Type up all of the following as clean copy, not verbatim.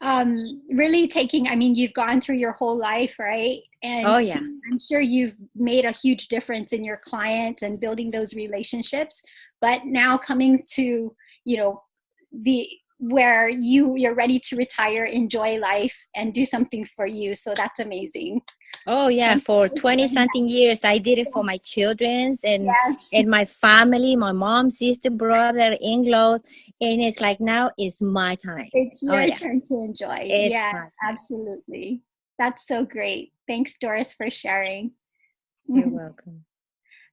Really taking, I mean, you've gone through your whole life, right? And Oh so yeah. I'm sure you've made a huge difference in your clients and building those relationships. But now coming to, you know, the where you're ready to retire, enjoy life, and do something for you. So that's amazing. Oh yeah, Thank you for for 20 sharing that. something years I did it for my children's Yes, and my family, my mom, sister, brother, in-laws, and it's like now it's my time. it's Oh your yeah, turn to enjoy. it's Yes, my time. absolutely. That's so great. Thanks, Doris, for sharing. You're welcome.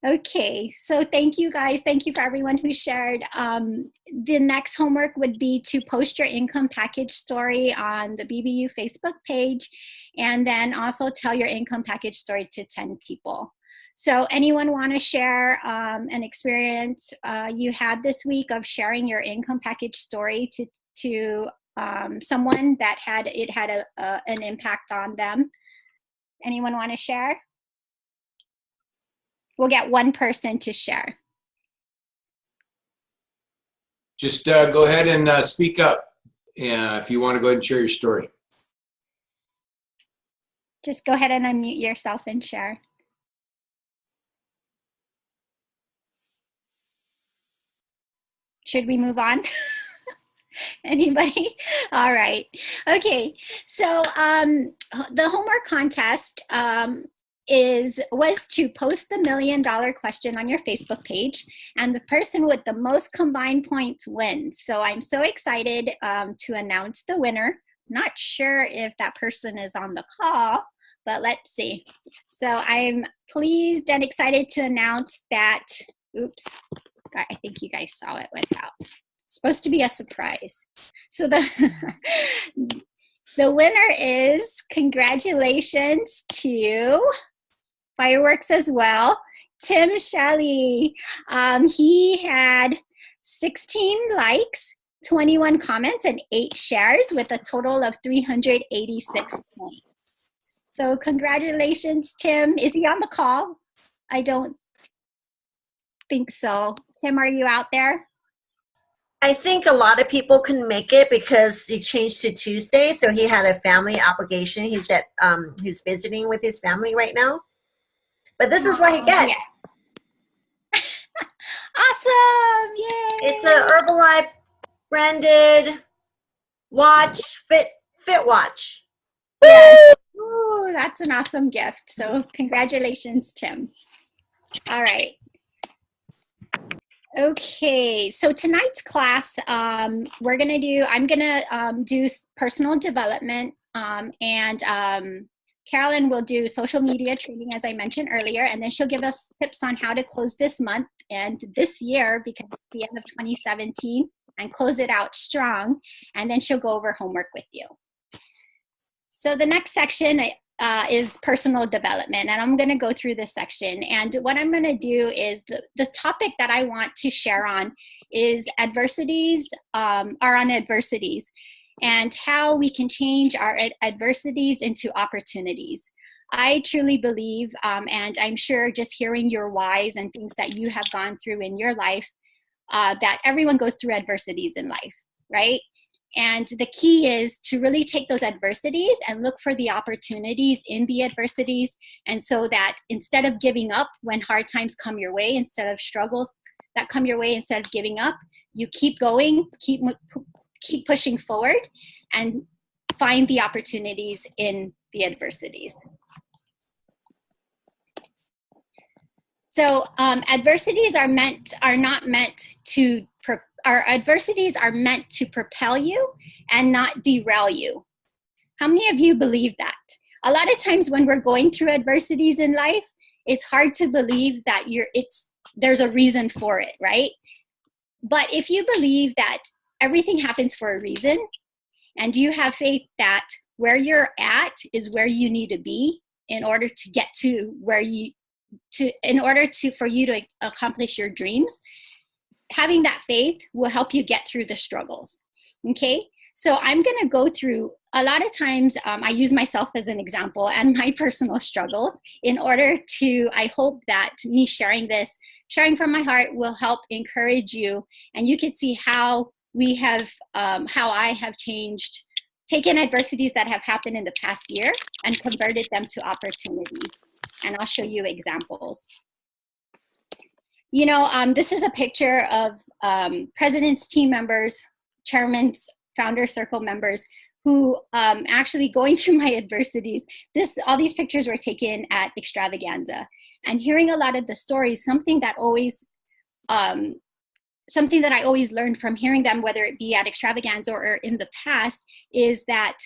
Okay, so thank you guys. Thank you for everyone who shared. The next homework would be to post your income package story on the BBU Facebook page, and then also tell your income package story to 10 people. So anyone want to share an experience you had this week of sharing your income package story to someone that had an impact on them? Anyone want to share? We'll get one person to share. Just go ahead and speak up if you want to go ahead and share your story. Just go ahead and unmute yourself and share. Should we move on? Anybody? All right. Okay. So the homework contest was to post the $1 million question on your Facebook page, and the person with the most combined points wins. So I'm so excited to announce the winner. Not sure if that person is on the call, but let's see. So I'm pleased and excited to announce that, oops, I think you guys saw it without. Supposed to be a surprise. So the winner is, congratulations to, fireworks as well, Tim Shelley. He had 16 likes, 21 comments, and 8 shares with a total of 386 points. So congratulations, Tim. Is he on the call? I don't think so. Tim, are you out there? I think a lot of people couldn't make it because he changed to Tuesday, so he had a family obligation. He's visiting with his family right now. But this is what he gets. Yeah. Awesome! Yay! It's a Herbalife branded watch, fit watch. Yes. Ooh, that's an awesome gift. So congratulations, Tim. All right. Okay, so tonight's class, I'm gonna do personal development, and Carolyn will do social media training, as I mentioned earlier, and then she'll give us tips on how to close this month and this year, because it's the end of 2017, and close it out strong, and then she'll go over homework with you. So the next section is personal development, and I'm going to go through this section. And what I'm going to do is the topic that I want to share on is adversities, and how we can change our adversities into opportunities. I truly believe, and I'm sure just hearing your whys and things that you have gone through in your life, that everyone goes through adversities in life, right? And the key is to really take those adversities and look for the opportunities in the adversities. And so that instead of giving up when hard times come your way, instead of struggles that come your way, instead of giving up, you keep going, keep pushing forward, and find the opportunities in the adversities. So adversities are meant to propel you and not derail you. How many of you believe that? A lot of times when we're going through adversities in life, it's hard to believe that there's a reason for it, right? But if you believe that everything happens for a reason, and you have faith that where you're at is where you need to be in order to get to for you to accomplish your dreams, having that faith will help you get through the struggles. Okay, so I'm going to go through, a lot of times I use myself as an example and my personal struggles in order to, I hope that me sharing from my heart will help encourage you, and you can see how I have changed taken adversities that have happened in the past year and converted them to opportunities. And I'll show you examples. You know, this is a picture of president's team members, chairman's founder circle members who actually going through my adversities. All these pictures were taken at Extravaganza, and hearing a lot of the stories, something that I always learned from hearing them, whether it be at Extravaganza or in the past, is that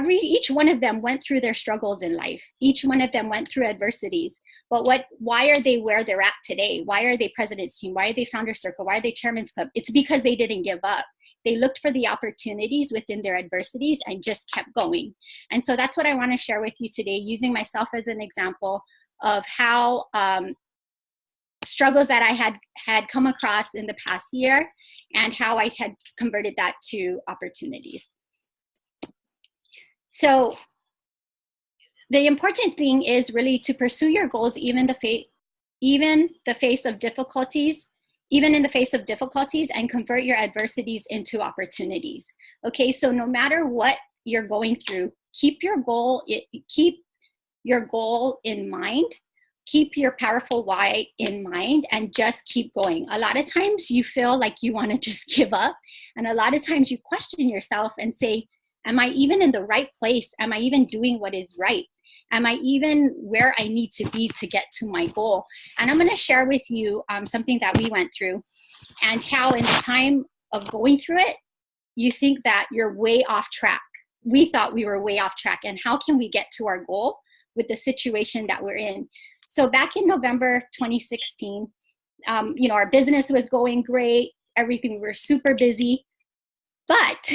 each one of them went through their struggles in life. Each one of them went through adversities. But why are they where they're at today? Why are they president's team? Why are they founder circle? Why are they chairman's club? It's because they didn't give up. They looked for the opportunities within their adversities and just kept going. And so that's what I want to share with you today, using myself as an example of how struggles that I had come across in the past year and how I had converted that to opportunities. So the important thing is really to pursue your goals even in the face of difficulties, and convert your adversities into opportunities. Okay, so no matter what you're going through, keep your goal in mind. Keep your powerful why in mind and just keep going. A lot of times you feel like you want to just give up. And a lot of times you question yourself and say, am I even in the right place? Am I even doing what is right? Am I even where I need to be to get to my goal? And I'm going to share with you something that we went through and how in the time of going through it, you think that you're way off track. We thought we were way off track. And how can we get to our goal with the situation that we're in? So back in November 2016, you know, our business was going great. Everything, we were super busy. But,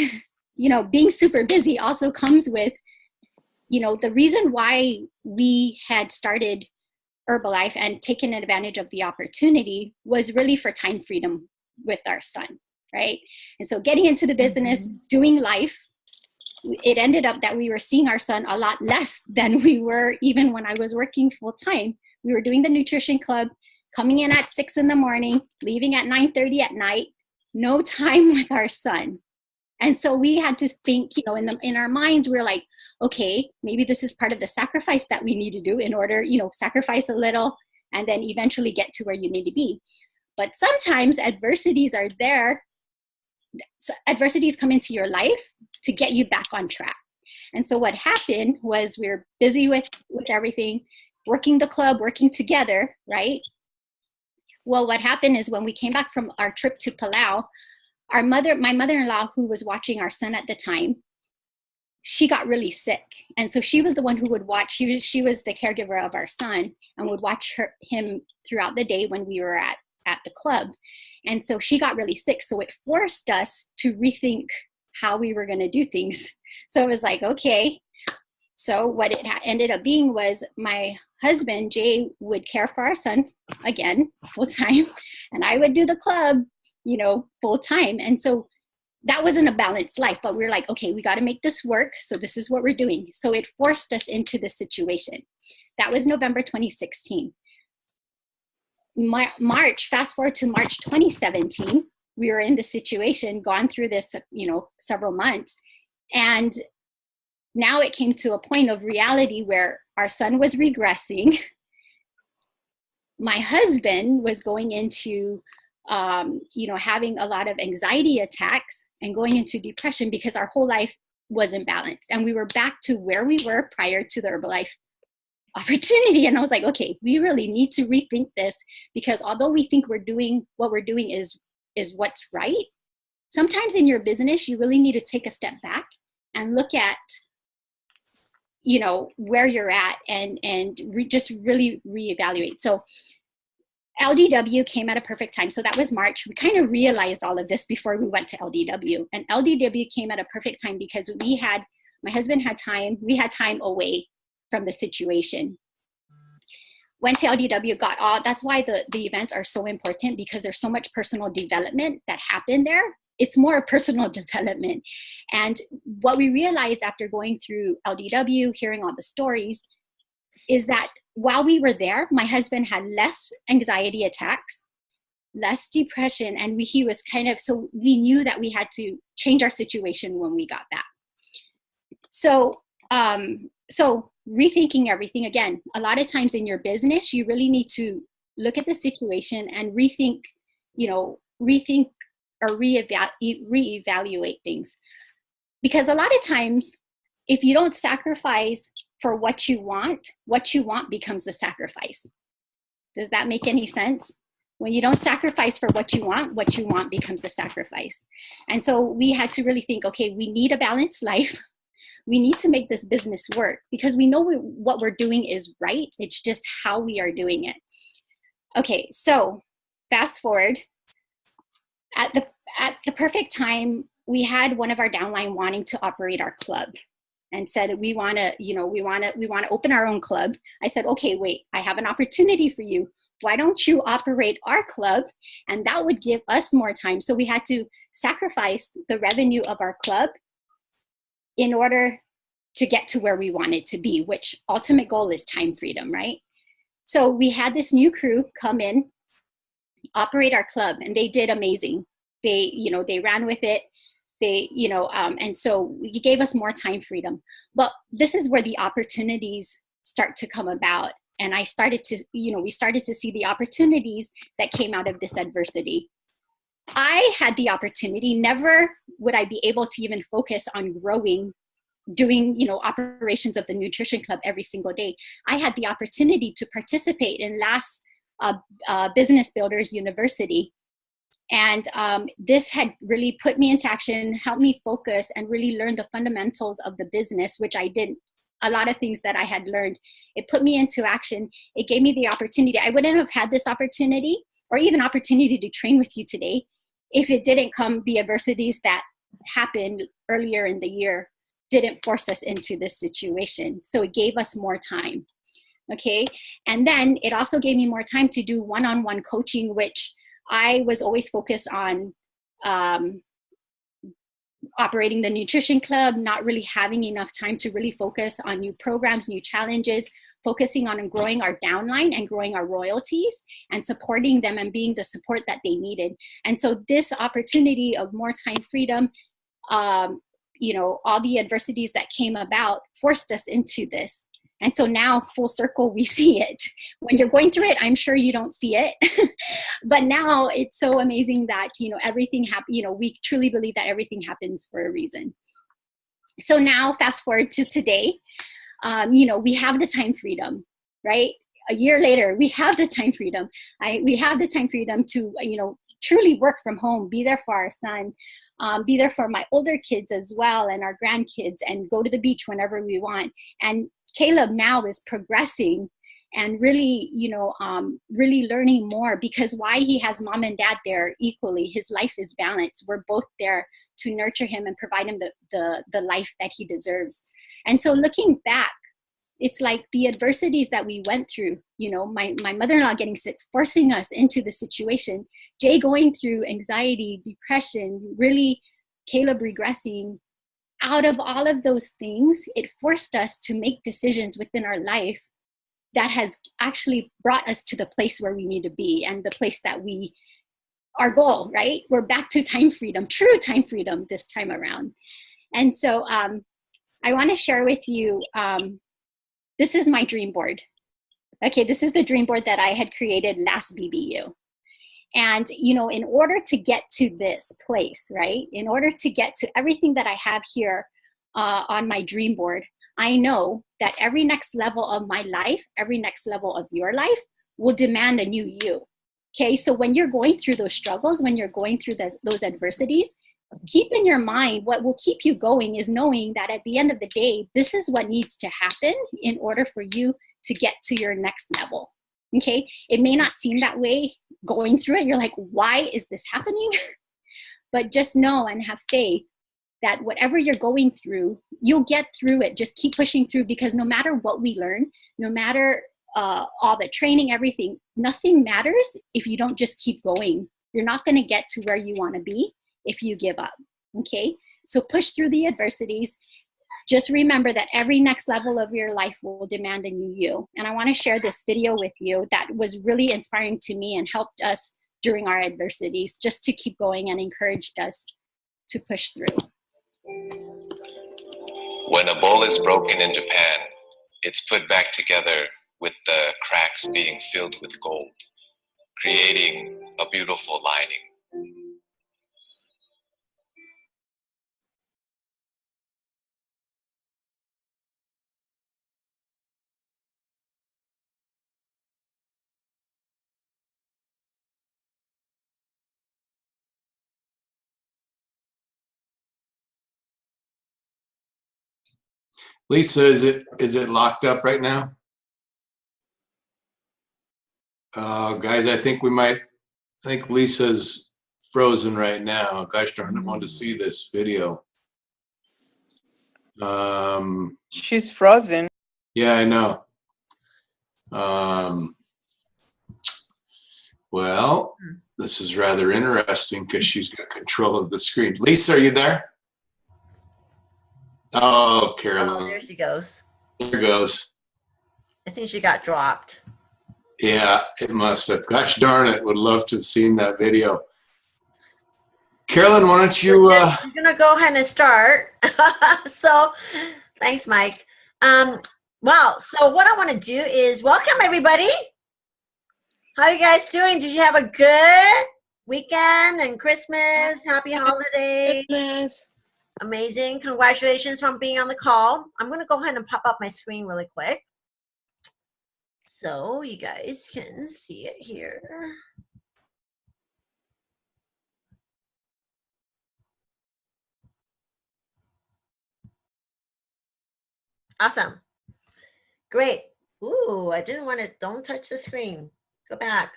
you know, being super busy also comes with, you know, the reason why we had started Herbalife and taken advantage of the opportunity was really for time freedom with our son, right? And so getting into the business, doing life, it ended up that we were seeing our son a lot less than we were even when I was working full time. We were doing the nutrition club, coming in at 6 in the morning, leaving at 9:30 at night, no time with our son. And so we had to think, you know, in our minds, we're like, okay, maybe this is part of the sacrifice that we need to do in order, you know, sacrifice a little and then eventually get to where you need to be. But sometimes adversities are there. So adversities come into your life to get you back on track. And so what happened was we were busy with everything, working the club, working together, right? Well, what happened is when we came back from our trip to Palau, my mother-in-law, who was watching our son at the time, she got really sick. And so she was the one who would watch, she was the caregiver of our son and would watch him throughout the day when we were at the club. And so she got really sick. So it forced us to rethink how we were going to do things. So it was like, okay. So what it ended up being was my husband, Jay, would care for our son again, full time. And I would do the club, you know, full time. And so that wasn't a balanced life, but we were like, okay, we got to make this work. So this is what we're doing. So it forced us into this situation. That was November 2016. March, fast forward to March 2017, we were in this situation, gone through this, you know, several months. And now it came to a point of reality where our son was regressing. My husband was going into, you know, having a lot of anxiety attacks and going into depression because our whole life wasn't balanced. And we were back to where we were prior to the Herbalife opportunity. And I was like, okay, we really need to rethink this, because although we think we're doing what we're doing is what's right, sometimes in your business, you really need to take a step back and look at, you know, where you're at and just really reevaluate. So LDW came at a perfect time. So that was March. We kind of realized all of this before we went to LDW. And LDW came at a perfect time because my husband had time, we had time away from the situation. Went to LDW, that's why the events are so important, because there's so much personal development that happened there. It's more personal development. And what we realized after going through LDW, hearing all the stories, is that while we were there, my husband had less anxiety attacks, less depression, and he was so we knew that we had to change our situation when we got back. So rethinking everything again, a lot of times in your business, you really need to look at the situation and rethink or reevaluate things. Because a lot of times, if you don't sacrifice for what you want becomes the sacrifice. Does that make any sense? When you don't sacrifice for what you want becomes the sacrifice. And so we had to really think, okay, we need a balanced life. We need to make this business work because we know what we're doing is right. It's just how we are doing it. Okay, so fast forward. At the perfect time, we had one of our downline wanting to operate our club and said, we want to open our own club. I said, okay, wait, I have an opportunity for you. Why don't you operate our club? And that would give us more time. So we had to sacrifice the revenue of our club in order to get to where we wanted to be, which ultimate goal is time freedom, right? So we had this new crew come in, operate our club, and they did amazing. They ran with it. And so it gave us more time freedom. But this is where the opportunities start to come about. And we started to see the opportunities that came out of this adversity. I had the opportunity, never would I be able to even focus on growing, doing, operations of the nutrition club every single day. I had the opportunity to participate in last Business Builders University. And this had really put me into action, helped me focus and really learn the fundamentals of the business, which I did. A lot of things that I had learned. It put me into action. It gave me the opportunity. I wouldn't have had this opportunity or even opportunity to train with you today if it didn't come, the adversities that happened earlier in the year didn't force us into this situation. So it gave us more time. Okay. And then it also gave me more time to do one-on-one coaching, which I was always focused on operating the nutrition club, not really having enough time to really focus on new programs, new challenges, focusing on growing our downline and growing our royalties and supporting them and being the support that they needed. And so this opportunity of more time freedom, all the adversities that came about forced us into this. And so now full circle, we see it. When you're going through it, I'm sure you don't see it. But now it's so amazing that, everything happens, we truly believe that everything happens for a reason. So now fast forward to today, we have the time freedom, right? A year later, we have the time freedom. We have the time freedom to, truly work from home, be there for our son, be there for my older kids as well and our grandkids, and go to the beach whenever we want. And Caleb now is progressing and really, really learning more, because why he has mom and dad there equally. His life is balanced. We're both there to nurture him and provide him the life that he deserves. And so looking back, it's like the adversities that we went through, my mother-in-law getting sick, forcing us into the situation, Jay going through anxiety, depression, really Caleb regressing. Out of all of those things, it forced us to make decisions within our life that has actually brought us to the place where we need to be and the place that our goal, right? We're back to time freedom, true time freedom this time around. And so I want to share with you, this is my dream board. Okay, this is the dream board that I had created last BBU. And, in order to get to this place, right, in order to get to everything that I have here on my dream board, I know that every next level of my life, every next level of your life will demand a new you. Okay, so when you're going through those struggles, when you're going through those adversities, keep in your mind what will keep you going is knowing that at the end of the day, this is what needs to happen in order for you to get to your next level. Okay, it may not seem that way going through it. You're like, why is this happening? But just know and have faith that whatever you're going through, you'll get through it. Just keep pushing through, because no matter what we learn, no matter all the training, everything, nothing matters if you don't just keep going. You're not going to get to where you want to be if you give up. Okay, so push through the adversities. Just remember that every next level of your life will demand a new you. And I want to share this video with you that was really inspiring to me and helped us during our adversities, just to keep going and encouraged us to push through. When a bowl is broken in Japan, it's put back together with the cracks being filled with gold, creating a beautiful lining. Lisa, is it locked up right now? Guys, I think Lisa's frozen right now. Gosh darn, I wanted to see this video. She's frozen. Yeah, I know. Well, this is rather interesting because she's got control of the screen. Lisa, are you there? Oh, Carolyn. Oh, there she goes. There goes. I think she got dropped. Yeah, it must have. Gosh darn it, would love to have seen that video. Carolyn, why don't you... I'm going to go ahead and start. So, thanks, Mike. Wow, so what I want to do is welcome everybody. How are you guys doing? Did you have a good weekend and Christmas? Happy holidays. Yes. Amazing. Congratulations for being on the call. I'm going to go ahead and pop up my screen really quick so you guys can see it here. Awesome. Great. Ooh, I didn't want to, don't touch the screen. Go back.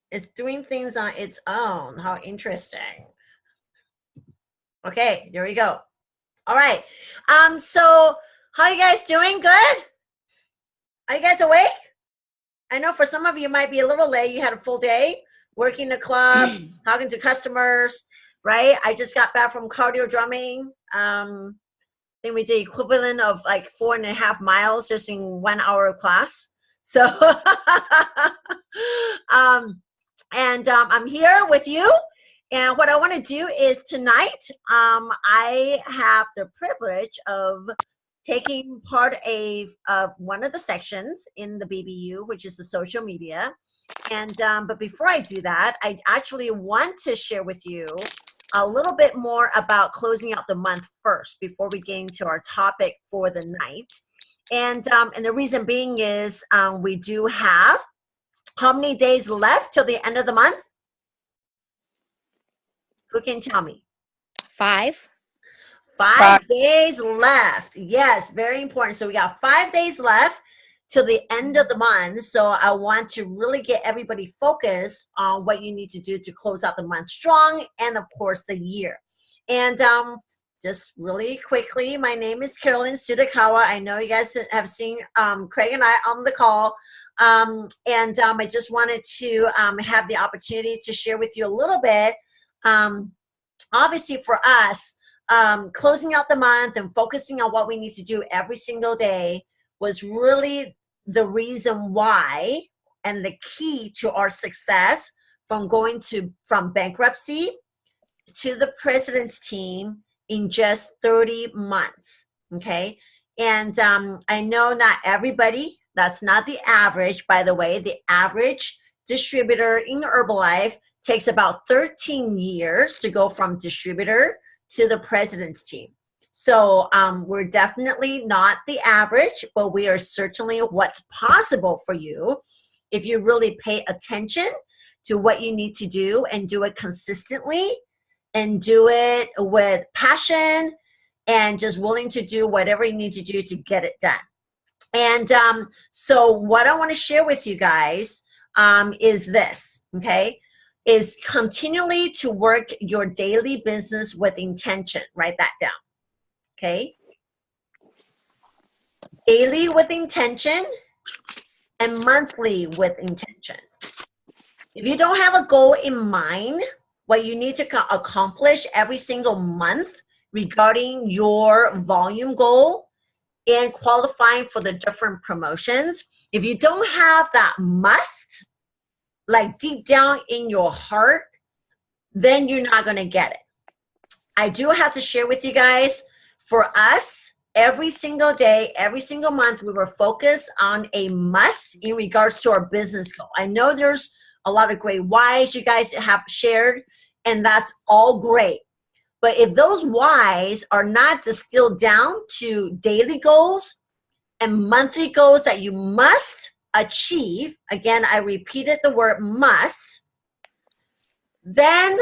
It's doing things on its own. How interesting. Okay, there we go. All right. So how you guys doing? Good? Are you guys awake? I know for some of you might be a little late. You had a full day working the club, talking to customers, right? I just got back from cardio drumming. I think we did equivalent of like 4.5 miles just in 1 hour of class. So, I'm here with you. And what I want to do is tonight, I have the privilege of taking part of one of the sections in the BBU, which is the social media. And but before I do that, I actually want to share with you a little bit more about closing out the month first before we get into our topic for the night. And the reason being is we do have how many days left till the end of the month? Who can tell me? 5. 5 days left. Yes, very important. So we got 5 days left till the end of the month. So I want to really get everybody focused on what you need to do to close out the month strong and of course the year. And just really quickly, my name is Carolyn Sudakawa. I know you guys have seen Craig and I on the call. I just wanted to have the opportunity to share with you a little bit. Obviously for us, closing out the month and focusing on what we need to do every single day was really the reason why and the key to our success from from bankruptcy to the president's team in just 30 months. Okay. And I know not everybody, that's not the average, by the way. The average distributor in Herbalife takes about 13 years to go from distributor to the president's team. So we're definitely not the average, but we are certainly what's possible for you if you really pay attention to what you need to do and do it consistently and do it with passion and just willing to do whatever you need to do to get it done. And so what I want to share with you guys is this, okay? Is continually to work your daily business with intention. Write that down, okay? Daily with intention and monthly with intention. If you don't have a goal in mind, what you need to accomplish every single month regarding your volume goal and qualifying for the different promotions, if you don't have that must, like deep down in your heart, then you're not going to get it. I do have to share with you guys, for us, every single day, every single month, we were focused on a must in regards to our business goal. I know there's a lot of great whys you guys have shared, and that's all great. But if those whys are not distilled down to daily goals and monthly goals that you must achieve, again, I repeated the word must, then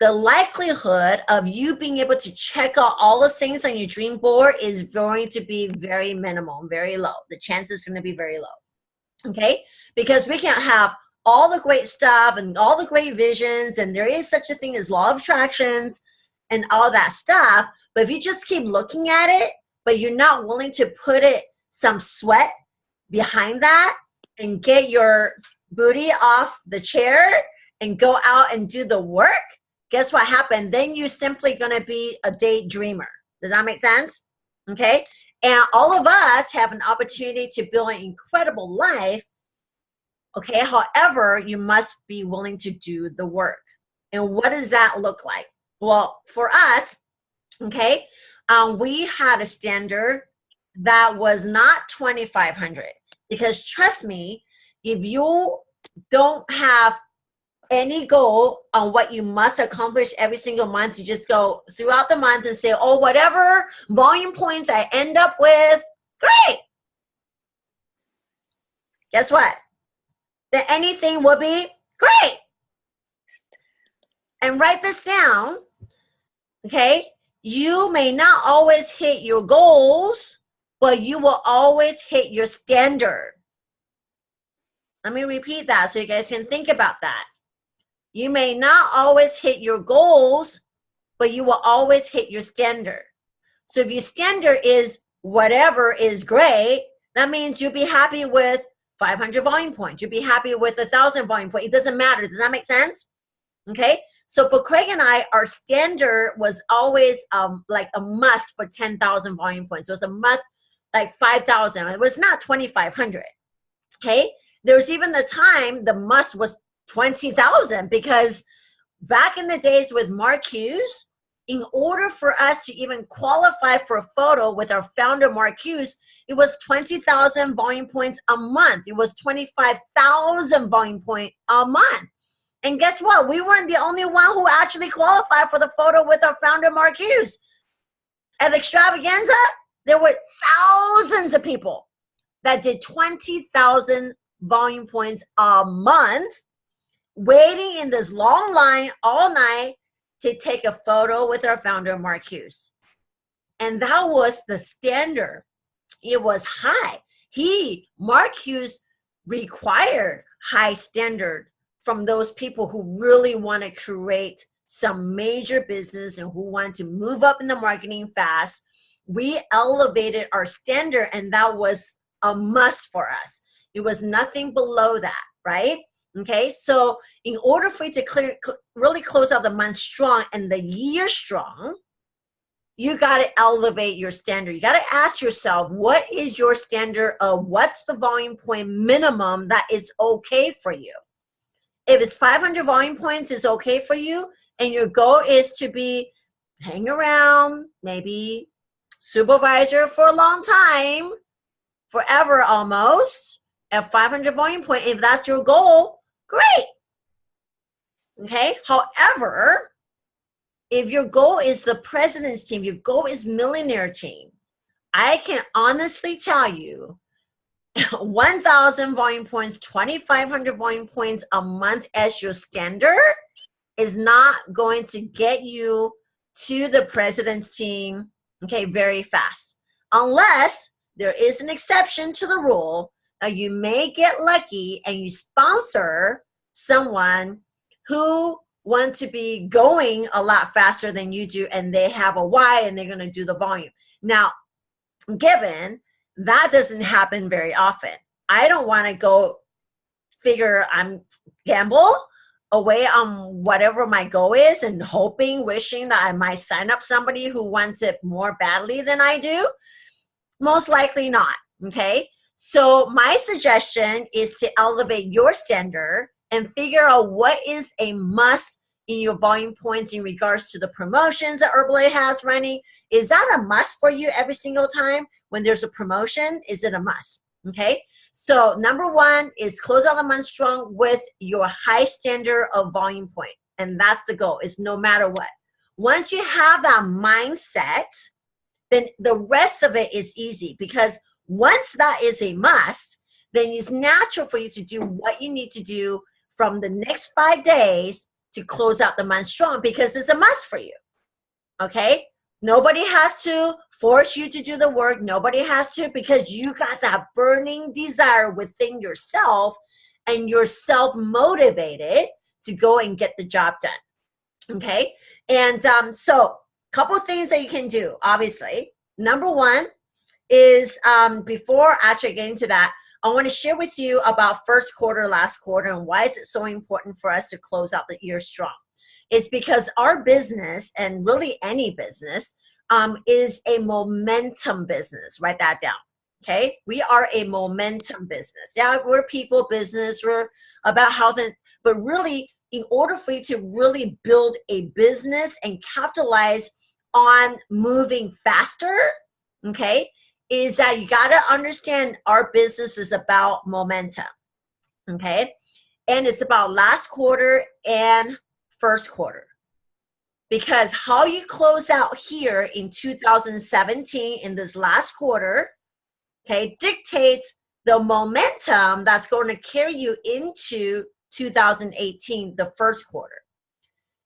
the likelihood of you being able to check out all those things on your dream board is going to be very minimal, very low. The chance is going to be very low, okay? Because we can't have all the great stuff and all the great visions, and there is such a thing as law of attractions and all that stuff, but if you just keep looking at it, but you're not willing to put some sweat behind that and get your booty off the chair and go out and do the work, guess what happened? Then you're simply going to be a daydreamer. Does that make sense? Okay. And all of us have an opportunity to build an incredible life. Okay. However, you must be willing to do the work. And what does that look like? Well, for us, okay, we had a standard that was not 2,500, because trust me, if you don't have any goal on what you must accomplish every single month, you just go throughout the month and say, oh, whatever volume points I end up with, great. Guess what? Then anything will be great. And write this down, okay? You may not always hit your goals, but you will always hit your standard. Let me repeat that so you guys can think about that. You may not always hit your goals, but you will always hit your standard. So if your standard is whatever is great, that means you'll be happy with 500 volume points. You'll be happy with 1,000 volume points. It doesn't matter. Does that make sense? Okay. So for Craig and I, our standard was always like a must for 10,000 volume points. So it was a must like 5,000. It was not 2,500. Okay. There was even the time the must was 20,000, because back in the days with Mark Hughes, in order for us to even qualify for a photo with our founder, Mark Hughes, it was 20,000 volume points a month. It was 25,000 volume points a month. And guess what? We weren't the only one who actually qualified for the photo with our founder, Mark Hughes. At the extravaganza, there were thousands of people that did 20,000 volume points a month, waiting in this long line all night to take a photo with our founder, Mark Hughes. And that was the standard. It was high. Mark Hughes, required high standard from those people who really want to create some major business and who want to move up in the marketing fast. We elevated our standard, and that was a must for us. It was nothing below that, right? Okay, so in order for you to really close out the month strong and the year strong, you got to elevate your standard. You got to ask yourself, what is your standard of what's the volume point minimum that is okay for you? If it's 500 volume points is okay for you, and your goal is to be hang around, maybe supervisor for a long time, forever almost, at 500 volume point, if that's your goal, great. Okay. However, if your goal is the president's team, your goal is millionaire team, I can honestly tell you 1,000 volume points, 2,500 volume points a month as your standard is not going to get you to the president's team, okay, very fast. Unless there is an exception to the rule. You may get lucky and you sponsor someone who wants to be going a lot faster than you do, and they have a why and they're going to do the volume. Now, given that doesn't happen very often, I don't want to go figure gamble away on whatever my goal is and wishing that I might sign up somebody who wants it more badly than I do. Most likely not, okay? So my suggestion is to elevate your standard and figure out what is a must in your volume points in regards to the promotions that Herbalife has running. Is that a must for you every single time when there's a promotion? Is it a must? Okay, so number one is close out the month strong with your high standard of volume point. And that's the goal, is no matter what. Once you have that mindset, then the rest of it is easy, because once that is a must, then it's natural for you to do what you need to do from the next 5 days to close out the month strong, because it's a must for you. Okay? Nobody has to force you to do the work. Nobody has to, because you got that burning desire within yourself, and you're self-motivated to go and get the job done. Okay? And so couple things that you can do, obviously. Number one is, before actually getting to that, I want to share with you about first quarter, last quarter, and why is it so important for us to close out the year strong. It's because our business, and really any business, is a momentum business. Write that down. Okay? We are a momentum business. Yeah, we're people business, we're about health, but really, in order for you to really build a business and capitalize on moving faster, okay, is that you got to understand our business is about momentum, okay? And it's about last quarter and first quarter. Because how you close out here in 2017 in this last quarter, okay, dictates the momentum that's going to carry you into 2018, the first quarter.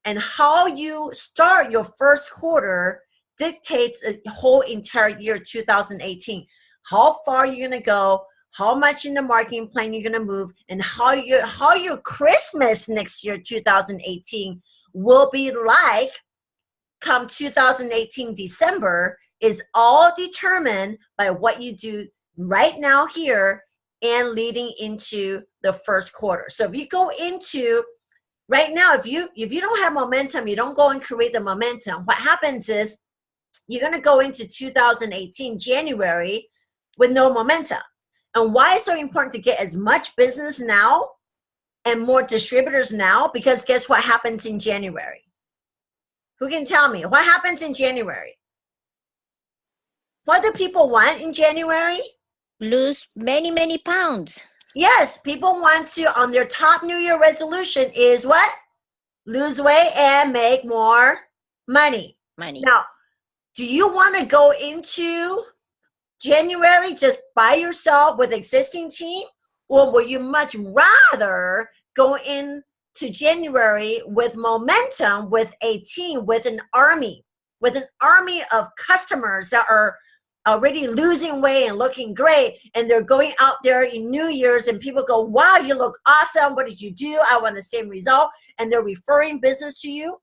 And how you start your first quarter dictates the whole entire year 2018. How far you're going to go, how much in the marketing plan you're going to move, and how your Christmas next year 2018 will be like come 2018 December is all determined by what you do right now here and leading into the first quarter. So if you go into right now, if you don't have momentum, you don't go and create the momentum, what happens is you're going to go into 2018 January with no momentum. And why it's so important to get as much business now and more distributors now? Because guess what happens in January? Who can tell me? What happens in January? What do people want in January? Lose many, many pounds. Yes, people want to, on their top New Year resolution is what? Lose weight and make more money. Now, do you want to go into January just by yourself with existing team? Or would you much rather go into January with momentum, with a team, with an army of customers that are already losing weight and looking great, and they're going out there in New Year's and people go, wow, you look awesome. What did you do? I want the same result. And they're referring business to you.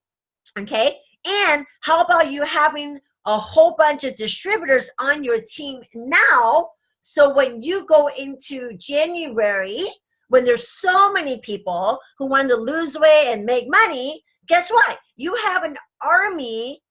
Okay. And how about you having a whole bunch of distributors on your team now? So when you go into January, when there's so many people who want to lose weight and make money, guess what? You have an army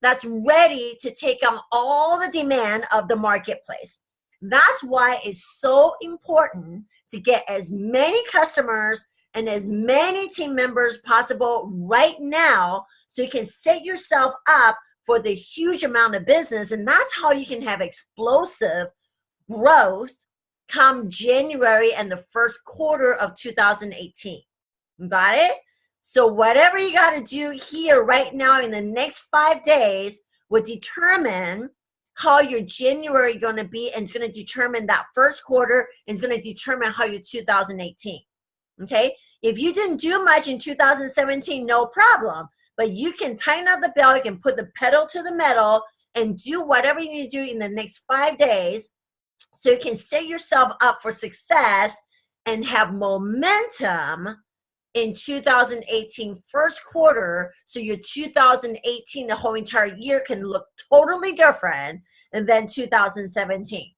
that's ready to take on all the demand of the marketplace. That's why it's so important to get as many customers and as many team members possible right now, so you can set yourself up for the huge amount of business. And that's how you can have explosive growth come January and the first quarter of 2018. Got it? So whatever you got to do here right now in the next 5 days will determine how your January going to be, and it's going to determine that first quarter, and it's going to determine how your 2018. Okay? If you didn't do much in 2017, no problem. But you can tighten up the belt, you can put the pedal to the metal and do whatever you need to do in the next 5 days, so you can set yourself up for success and have momentum in 2018 first quarter, so your 2018, the whole entire year, can look totally different than 2017.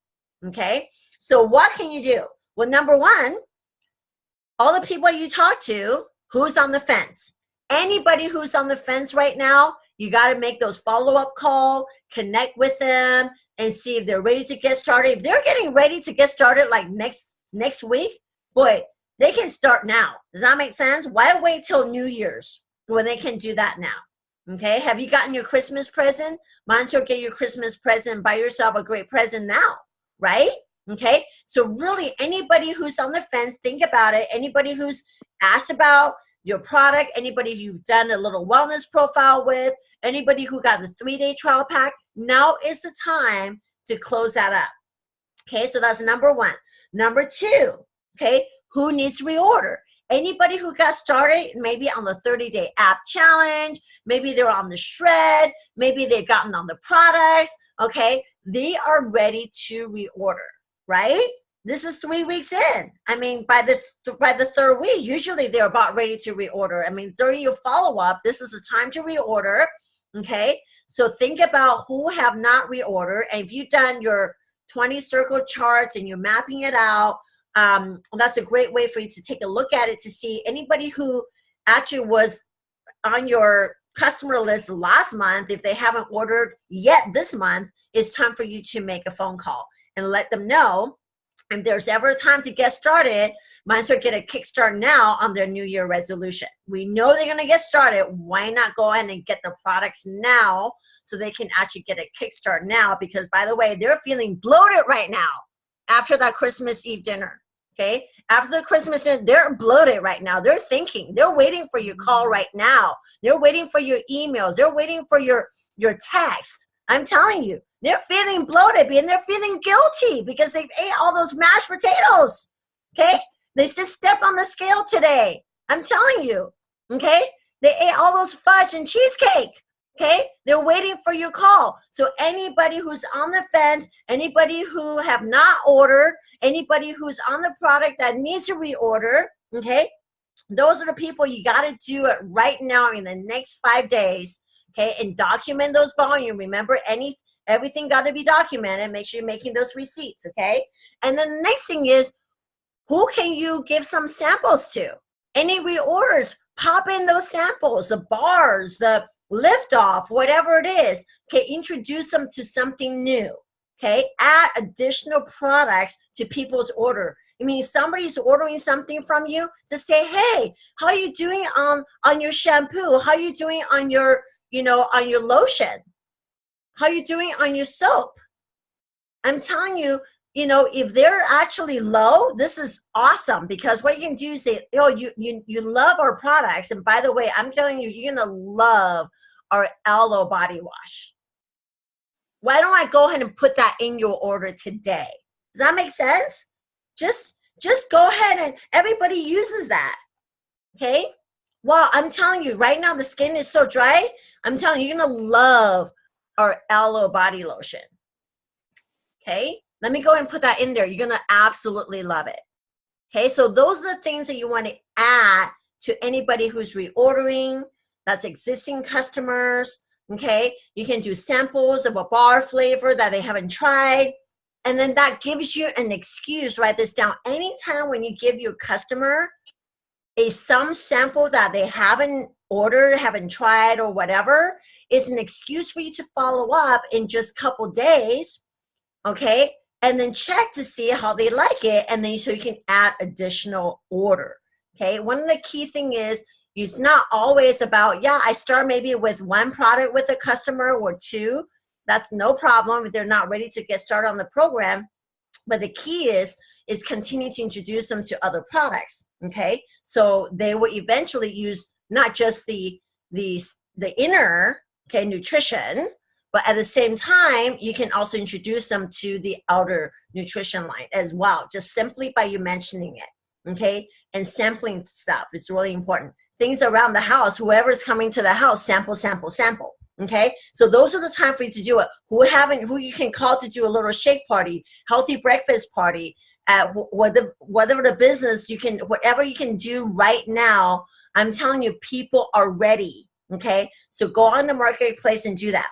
Okay? So what can you do? Well, number one, all the people you talk to, who's on the fence? Anybody who's on the fence right now, you got to make those follow-up calls, connect with them, and see if they're ready to get started. If they're getting ready to get started like next week, boy, they can start now. Does that make sense? Why wait till New Year's? when they can do that now. Okay, have you gotten your Christmas present? Might as well get your Christmas present, buy yourself a great present now, right? Okay, so really anybody who's on the fence, think about it. Anybody who's asked about your product, anybody you've done a little wellness profile with, anybody who got the 3-day trial pack, now is the time to close that up. Okay, so that's number one. Number two, okay, who needs to reorder? Anybody who got started maybe on the 30-day app challenge, maybe they're on the shred, maybe they've gotten on the products, okay, they are ready to reorder, right? This is 3 weeks in. I mean, by the third week, usually they're about ready to reorder. I mean, during your follow-up, this is the time to reorder, okay? So think about who have not reordered, and if you've done your 20 circle charts and you're mapping it out, that's a great way for you to take a look at it to see anybody who actually was on your customer list last month. If they haven't ordered yet this month, it's time for you to make a phone call and let them know. And if there's ever a time to get started, might as well get a kickstart now on their New Year resolution. We know they're going to get started. Why not go ahead and get the products now so they can actually get a kickstart now? Because, by the way, they're feeling bloated right now after that Christmas Eve dinner. Okay, after the Christmas dinner, they're bloated right now. They're thinking. They're waiting for your call right now. They're waiting for your emails. They're waiting for your text. I'm telling you, they're feeling bloated and they're feeling guilty because they've ate all those mashed potatoes. Okay, they just stepped on the scale today. I'm telling you. Okay, they ate all those fudge and cheesecake. Okay, they're waiting for your call. So anybody who's on the fence, anybody who have not ordered, anybody who's on the product that needs to reorder, okay, those are the people you got to do it right now in the next 5 days, okay, and document those volume. Remember, everything got to be documented. Make sure you're making those receipts, okay? And then the next thing is, who can you give some samples to? Any reorders, pop in those samples, the bars, the lift off, whatever it is, okay, introduce them to something new. Okay, add additional products to people's order. I mean, if somebody's ordering something from you, to say, hey, how are you doing on your shampoo? How are you doing on your, on your lotion? How are you doing on your soap? I'm telling you, if they're actually low, this is awesome, because what you can do is say, oh, you love our products. And by the way, I'm telling you, you're going to love our aloe body wash. Why don't I go ahead and put that in your order today? Does that make sense? Just go ahead, and everybody uses that. Okay? Well, I'm telling you, right now the skin is so dry. I'm telling you, you're going to love our aloe body lotion. Okay? Let me go ahead and put that in there. You're going to absolutely love it. Okay? So those are the things that you want to add to anybody who's reordering. That's existing customers. Okay, you can do samples of a bar flavor that they haven't tried. And then that gives you an excuse. Write this down. Anytime when you give your customer some sample that they haven't ordered, haven't tried, or whatever, is an excuse for you to follow up in just a couple days. Okay, and then check to see how they like it. And then so you can add additional order. Okay, one of the key thing is, it's not always about, yeah, I start maybe with one product with a customer or two. That's no problem if they're not ready to get started on the program. But the key is continue to introduce them to other products, okay? So they will eventually use not just the inner, okay, nutrition, but at the same time, you can also introduce them to the outer nutrition line as well, just simply by you mentioning it, okay? And sampling stuff is really important. Things around the house, whoever's coming to the house, sample, sample, sample. Okay, so those are the time for you to do it. Who you can call to do a little shake party, healthy breakfast party, whatever the business you can, whatever you can do right now. I'm telling you, people are ready. Okay, so go on the marketplace and do that.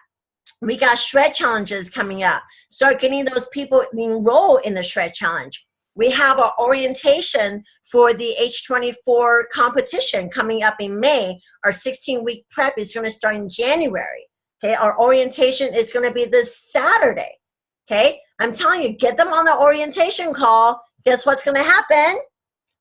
We got shred challenges coming up. Start getting those people enrolled in the shred challenge. We have our orientation for the H24 competition coming up in May. Our 16-week prep is going to start in January. Okay, our orientation is going to be this Saturday. Okay, I'm telling you, get them on the orientation call. Guess what's going to happen?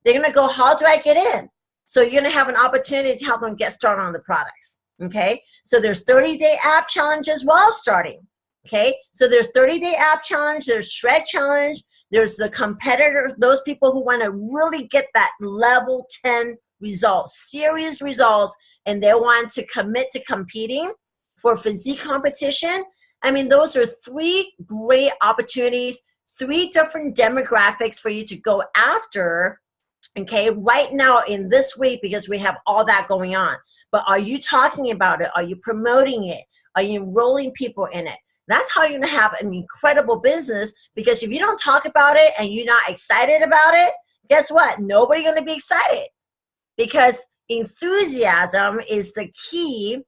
They're going to go, how do I get in? So you're going to have an opportunity to help them get started on the products. Okay. So there's 30-day app challenges while starting. Okay. So there's 30-day app challenge. There's shred challenge. There's the competitors, those people who want to really get that level 10 results, serious results, and they want to commit to competing for physique competition. I mean, those are 3 great opportunities, 3 different demographics for you to go after, okay, right now in this week, because we have all that going on. But are you talking about it? Are you promoting it? Are you enrolling people in it? That's how you're going to have an incredible business, because if you don't talk about it and you're not excited about it, guess what? Nobody's going to be excited, because enthusiasm is the key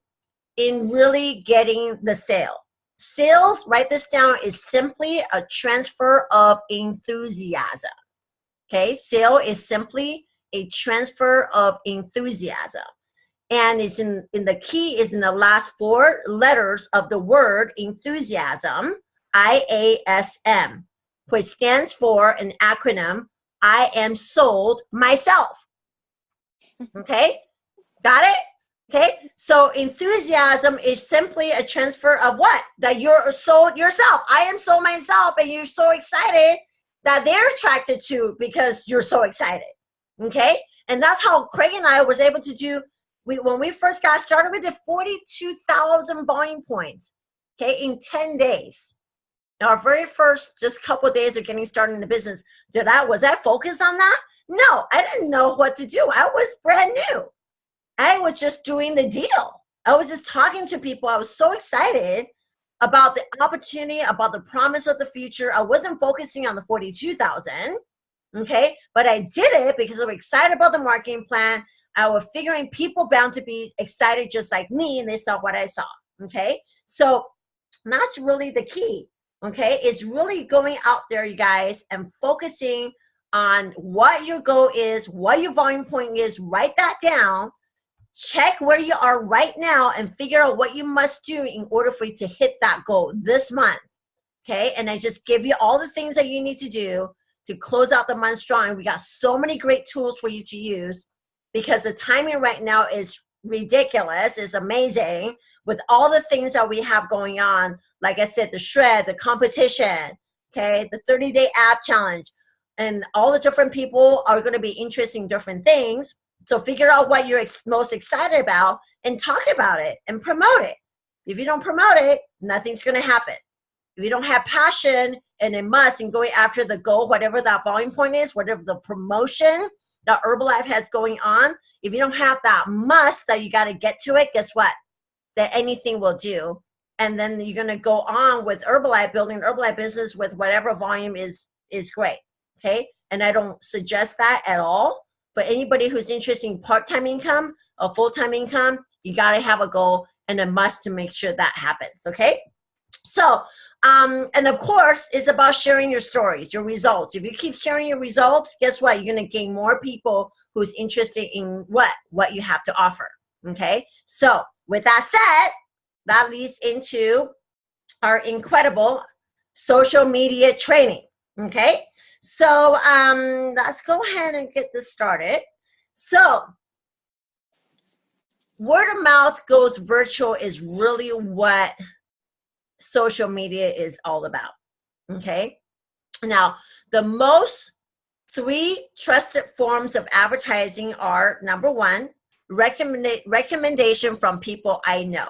in really getting the sale. Sales, write this down, is simply a transfer of enthusiasm. Okay, sale is simply a transfer of enthusiasm. And it's in the key is in the last 4 letters of the word enthusiasm, IASM, which stands for an acronym, I am sold myself. Okay, got it? Okay, so enthusiasm is simply a transfer of what? That you're sold yourself. I am sold myself, and you're so excited that they're attracted to because you're so excited. Okay, and that's how Craig and I was able to do. When we first got started, we did 42,000 volume points, okay, in 10 days. Now, our very first just couple of days of getting started in the business, was I focused on that? No, I didn't know what to do. I was brand new. I was just doing the deal. I was just talking to people. I was so excited about the opportunity, about the promise of the future. I wasn't focusing on the 42,000, okay? But I did it because I was excited about the marketing plan. I was figuring people bound to be excited just like me, and they saw what I saw, okay? So that's really the key, okay? It's really going out there, you guys, and focusing on what your goal is, what your volume point is. Write that down. Check where you are right now and figure out what you must do in order for you to hit that goal this month, okay? And I just give you all the things that you need to do to close out the month strong. We got so many great tools for you to use, because the timing right now is ridiculous. It's amazing with all the things that we have going on. Like I said, the shred, the competition, okay, the 30-day app challenge, and all the different people are going to be interested in different things. So figure out what you're most excited about and talk about it and promote it. If you don't promote it, nothing's going to happen. If you don't have passion and a must in going after the goal, whatever that volume point is, whatever the promotion that Herbalife has going on, if you don't have that must that you got to get to it, guess what? That anything will do. And then you're going to go on with Herbalife, building an Herbalife business with whatever volume is great. Okay. And I don't suggest that at all. For anybody who's interested in part-time income or full-time income, you got to have a goal and a must to make sure that happens. Okay. So, and of course, it's about sharing your stories, your results. If you keep sharing your results, guess what? You're going to gain more people who's interested in what you have to offer. Okay. So with that said, that leads into our incredible social media training. Okay. So let's go ahead and get this started. So word of mouth goes virtual is really what social media is all about. Okay. Now, the most 3 trusted forms of advertising are, number 1, recommendation from people I know.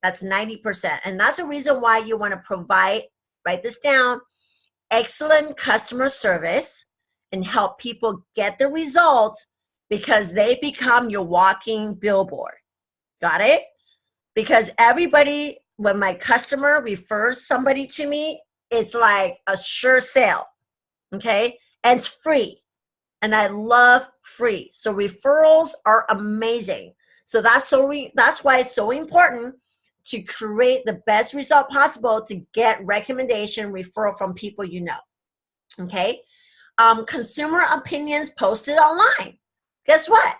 That's 90%. And that's the reason why you want to provide, write this down, excellent customer service and help people get the results, because they become your walking billboard. Got it? Because everybody, when my customer refers somebody to me, it's like a sure sale. Okay? And it's free. And I love free. So referrals are amazing. So that's why it's so important to create the best result possible to get recommendation referral from people you know. Okay. Consumer opinions posted online. Guess what?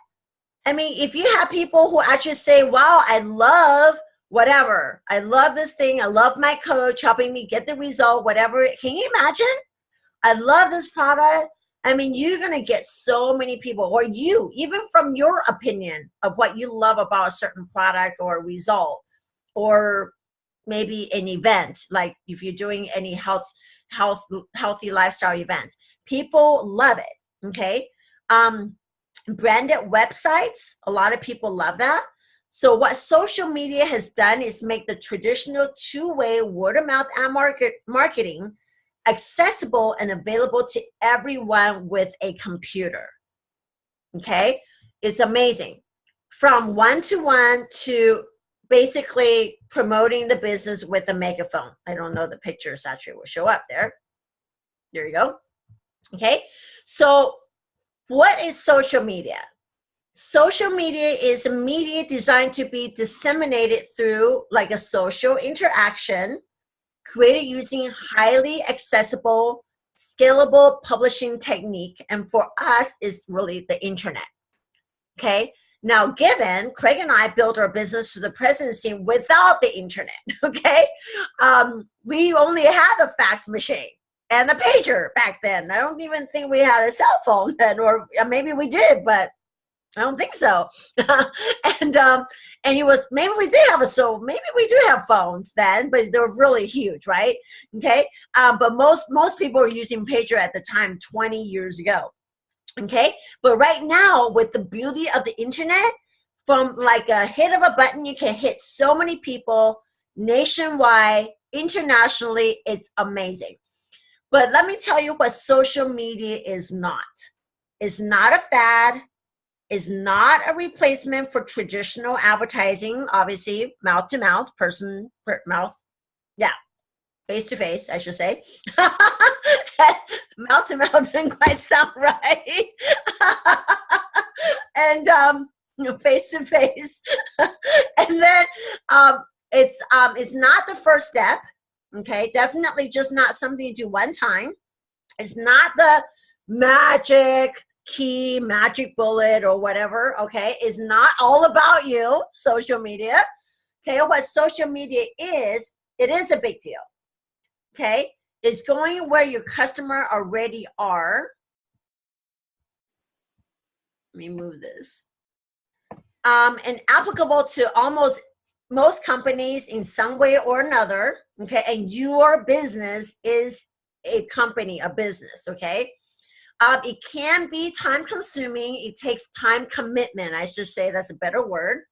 I mean, if you have people who actually say, wow, I love whatever. I love this thing. I love my coach helping me get the result, whatever. Can you imagine? I love this product. I mean, you're going to get so many people, or you, even from your opinion of what you love about a certain product or result, or maybe an event, like if you're doing any healthy lifestyle events, people love it. Okay. Branded websites, a lot of people love that. So what social media has done is make the traditional two-way word-of-mouth and marketing accessible and available to everyone with a computer. Okay, it's amazing. From one-to-one to basically promoting the business with a megaphone. I don't know, the pictures actually will show up there. There you go. Okay, so what is social media? Social media is a media designed to be disseminated through like a social interaction created using highly accessible, scalable publishing technique. And for us, is really the internet. Okay. Now, given Craig and I built our business to the presidency without the internet, okay, we only had a fax machine and a pager back then. I don't even think we had a cell phone then, or maybe we did, but I don't think so. and it was, maybe we did have maybe we do have phones then, but they're really huge, right? Okay. But most people were using pager at the time 20 years ago. Okay. But right now, with the beauty of the internet, from like a hit of a button, you can hit so many people nationwide, internationally. It's amazing. But let me tell you what social media is not. It's not a fad. Is not a replacement for traditional advertising, obviously mouth to mouth, person per mouth, yeah, face to face, I should say. Mouth to mouth didn't quite sound right. And face to face. And then it's not the first step. Okay, definitely just not something you do one time. It's not the magic bullet or whatever. Okay, is not all about you. Social media. Okay, what social media is, it is a big deal. Okay, it's going where your customer already are. Let me move this. And applicable to almost most companies in some way or another. Okay, and your business is a company, a business. Okay. It can be time consuming. It takes time commitment. I should say that's a better word.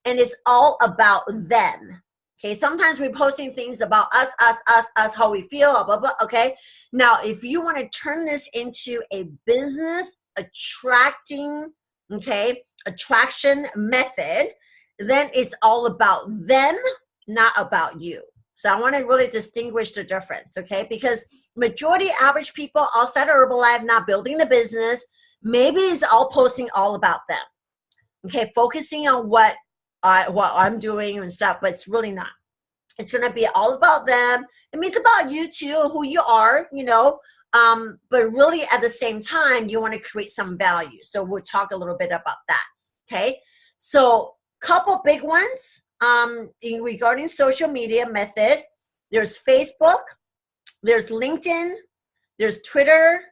And it's all about them. Okay. Sometimes we're posting things about us, how we feel, blah, blah, blah. Okay. Now, if you want to turn this into a business attraction method, then it's all about them, not about you. So I want to really distinguish the difference, okay? Because majority average people outside of Herbalife not building the business, maybe it's all posting all about them, okay? Focusing on what I'm doing and stuff, but it's really not. It's going to be all about them. It means about you too, who you are, you know, but really at the same time, you want to create some value. So we'll talk a little bit about that, okay? So couple big ones. Regarding social media method, there's Facebook, there's LinkedIn, there's Twitter,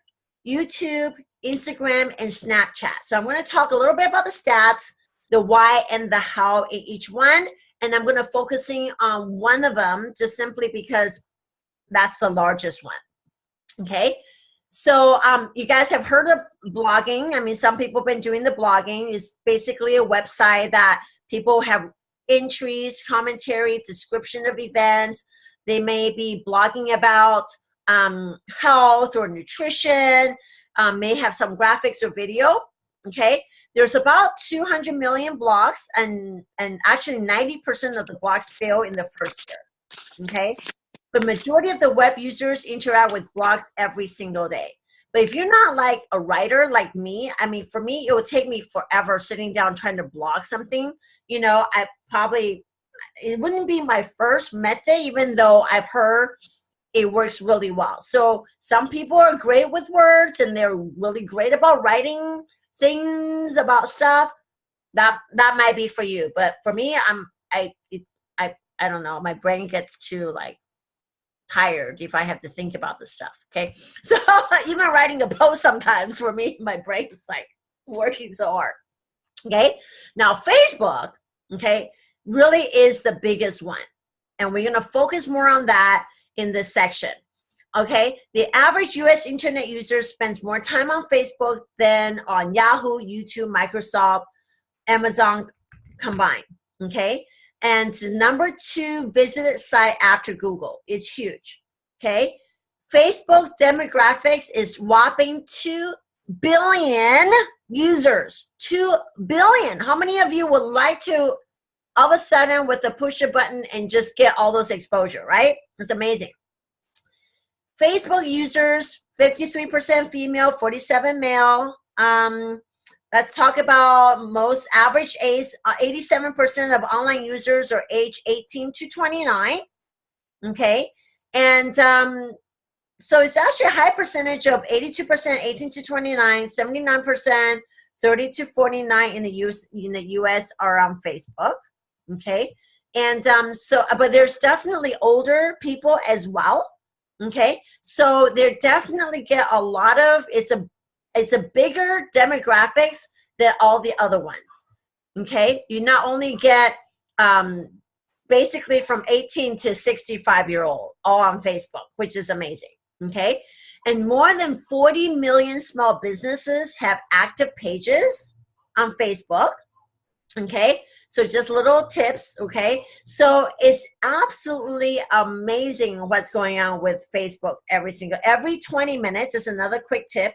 YouTube, Instagram, and Snapchat. So I'm going to talk a little bit about the stats, the why and the how in each one, and I'm going to focusing on one of them just simply because that's the largest one. Okay. So you guys have heard of blogging. I mean, some people have been doing the blogging. It's basically a website that people have entries, commentary, description of events. They may be blogging about health or nutrition, may have some graphics or video. Okay, there's about 200 million blogs, and actually 90% of the blogs fail in the first year. Okay, the majority of the web users interact with blogs every single day. But if you're not like a writer like me, I mean, for me, it would take me forever sitting down trying to blog something. You know, it wouldn't be my first method, even though I've heard it works really well. So some people are great with words and they're really great about writing things about stuff. That might be for you. But for me, I don't know. My brain gets too like tired if I have to think about this stuff. Okay. So even writing a post sometimes for me, my brain is like working so hard. Okay. Now Facebook, okay, really is the biggest one. And we're going to focus more on that in this section. Okay. The average US internet user spends more time on Facebook than on Yahoo, YouTube, Microsoft, Amazon combined. Okay. And number 2 visited site after Google is huge. Okay. Facebook demographics is whopping 2 billion users. 2 billion. How many of you would like to all of a sudden with the push a button and just get all those exposure, right? It's amazing. Facebook users, 53% female, 47 male. Let's talk about most average age. 87% of online users are age 18 to 29. Okay. And so it's actually a high percentage of 82% 18 to 29, 79% 30 to 49 in the US are on Facebook. Okay. And but there's definitely older people as well. Okay. So they definitely get a lot of, it's a bigger demographics than all the other ones. Okay. You not only get basically from 18 to 65-year-old all on Facebook, which is amazing. Okay. And more than 40 million small businesses have active pages on Facebook. Okay. So just little tips. Okay. So it's absolutely amazing what's going on with Facebook every 20 minutes is another quick tip.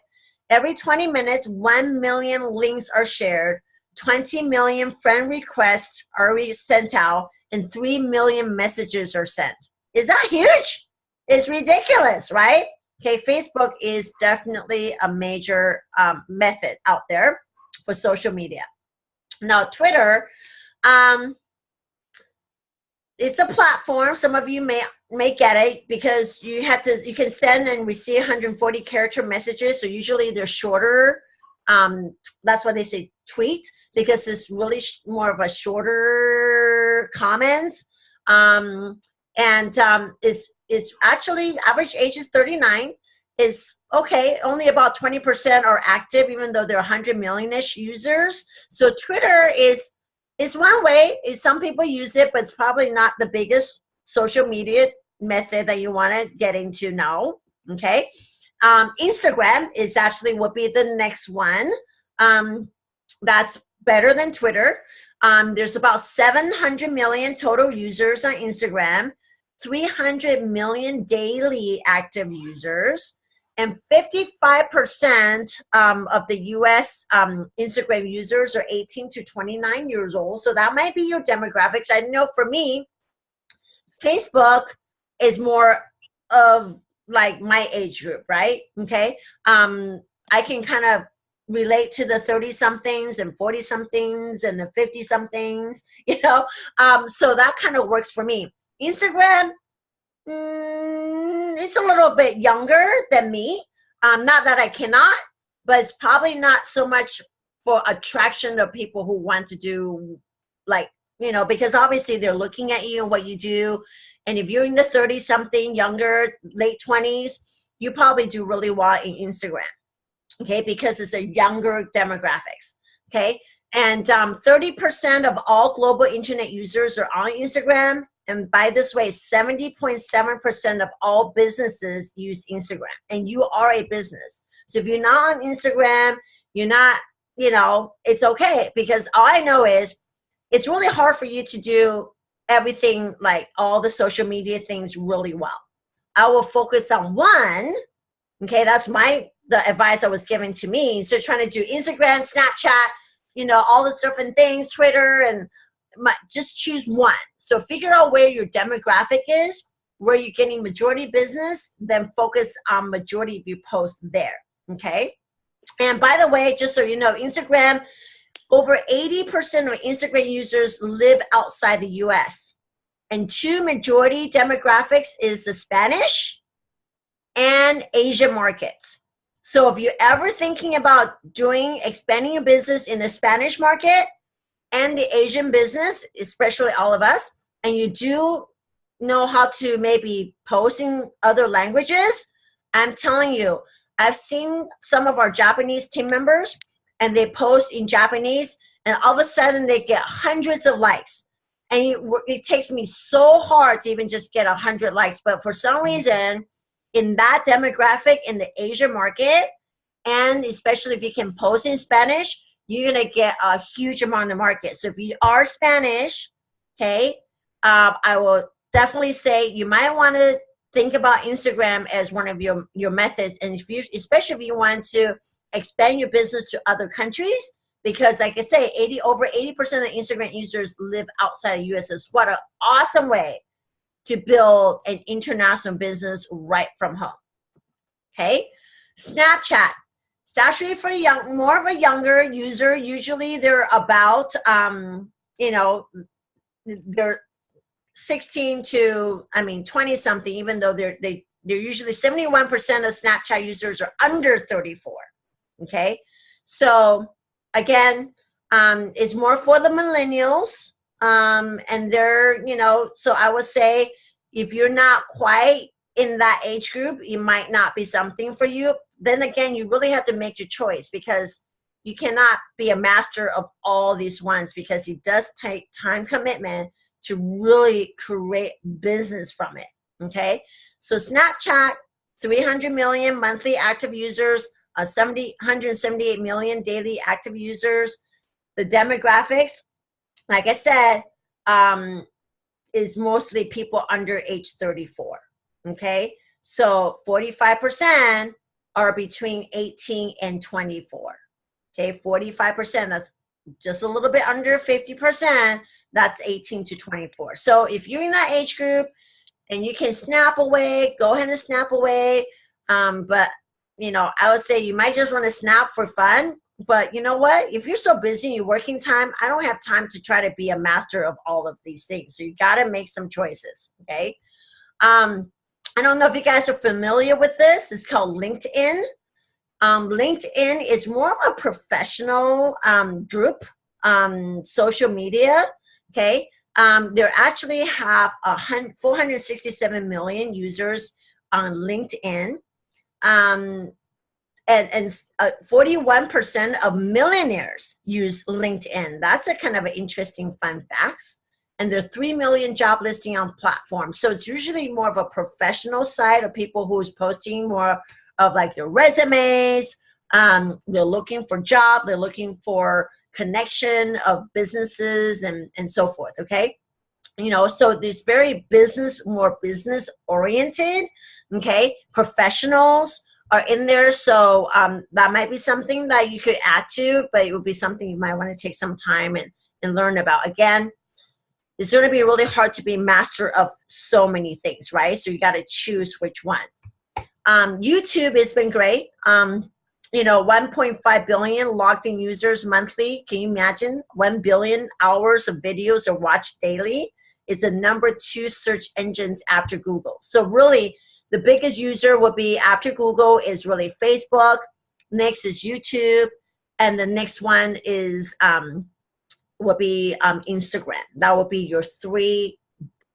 Every 20 minutes, 1 million links are shared, 20 million friend requests are sent out, and 3 million messages are sent. Is that huge? It's ridiculous, right? Okay, Facebook is definitely a major method out there for social media. Now, Twitter, it's a platform. Some of you may get it because you can send and receive 140 character messages. So usually they're shorter. That's why they say tweet, because it's really more of a shorter comments. It's actually average age is 39. It's okay. Only about 20% are active, even though there are 100 million-ish users. So Twitter is one way. Some people use it, but it's probably not the biggest social media method that you want to get into now. Okay. Instagram is actually would be the next one. That's better than Twitter. There's about 700 million total users on Instagram, 300 million daily active users, and 55% of the US Instagram users are 18 to 29 years old. So that might be your demographics. I know for me, Facebook is more of like my age group, right? Okay. I can kind of relate to the 30-somethings and 40-somethings and the 50-somethings, you know? So that kind of works for me. Instagram, it's a little bit younger than me. Not that I cannot, but it's probably not so much for attraction of people who want to do like, you know, because obviously they're looking at you and what you do. And if you're in the 30-something, younger, late 20s, you probably do really well in Instagram. Okay, because it's a younger demographics. Okay, and 30% of all global internet users are on Instagram. And by this way, 70.7% of all businesses use Instagram. And you are a business. So if you're not on Instagram, you're not, you know, it's okay. Because all I know is it's really hard for you to do everything, like all the social media things really well. I will focus on one. Okay, that's the advice that was given to me. So trying to do Instagram, Snapchat, you know, all these different things, Twitter, and just choose one. So figure out where your demographic is, where you're getting majority business, then focus on majority of your posts there. Okay. And by the way, just so you know, Instagram, over 80% of Instagram users live outside the US. And 2 majority demographics is the Spanish and Asia markets. So if you're ever thinking about expanding your business in the Spanish market and the Asian business, especially all of us, and you do know how to maybe post in other languages, I'm telling you, I've seen some of our Japanese team members and they post in Japanese and all of a sudden they get hundreds of likes. And it takes me so hard to even just get 100 likes. But for some reason, in that demographic, in the Asia market, and especially if you can post in Spanish, you're going to get a huge amount of market. So if you are Spanish, okay, I will definitely say you might want to think about Instagram as one of your methods. And if you, especially if you want to expand your business to other countries, because like I say, over 80% of Instagram users live outside of US. So what an awesome way to build an international business right from home. Okay, Snapchat. It's actually for more of a younger user. Usually they're about, you know, they're 16 to 20 something. Even though they're usually 71% of Snapchat users are under 34. Okay, so again, it's more for the millennials, and they're, you know, so I would say if you're not quite in that age group, it might not be something for you. Then again, you really have to make your choice, because you cannot be a master of all these ones, because it does take time commitment to really create business from it. Okay, so Snapchat, 300 million monthly active users, 178 million daily active users. The demographics, like I said, is mostly people under age 34. Okay, so 45% are between 18 and 24. Okay, 45%, that's just a little bit under 50%, that's 18 to 24. So if you're in that age group and you can snap away, go ahead and snap away. But you know, I would say you might just want to snap for fun. But you know what? If you're so busy in your working time, I don't have time to try to be a master of all of these things. So you got to make some choices. Okay. I don't know if you guys are familiar with this. It's called LinkedIn. LinkedIn is more of a professional group, social media. Okay. They actually have 467 million users on LinkedIn. And 41% of millionaires use LinkedIn. That's a kind of an interesting fun fact. And there are 3 million job listing on platforms. So it's usually more of a professional side of people who's posting more of like their resumes. They're looking for job. They're looking for connection of businesses and so forth. Okay. You know, so this very more business oriented. Okay. Professionals are in there. So that might be something that you could add to, but it would be something you might want to take some time and learn about. Again, it's going to be really hard to be master of so many things, right? So you got to choose which one. YouTube has been great. You know, 1.5 billion logged in users monthly. Can you imagine? 1 billion hours of videos are watched daily. It's the #2 search engines after Google. So really, the biggest user would be after Google is really Facebook. Next is YouTube. And the next one is would be Instagram. That would be your 3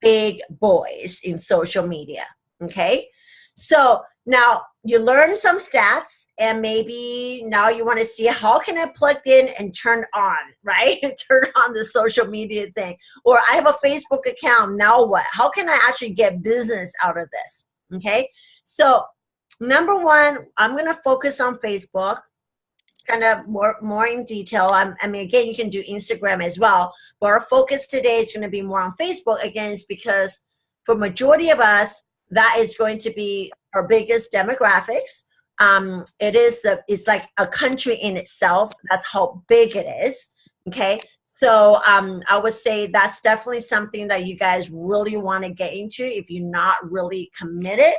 big boys in social media. Okay. So now you learn some stats, and maybe now you want to see how can I plug in and turn on, right? Turn on the social media thing. Or I have a Facebook account. Now what? How can I actually get business out of this? Okay. So number one, I'm going to focus on Facebook, kind of more in detail. I mean, again, you can do Instagram as well, but our focus today is going to be more on Facebook. Again, it's because for majority of us, that is going to be our biggest demographics. It's like a country in itself. That's how big it is. Okay. So I would say that's definitely something that you guys really want to get into if you're not really committed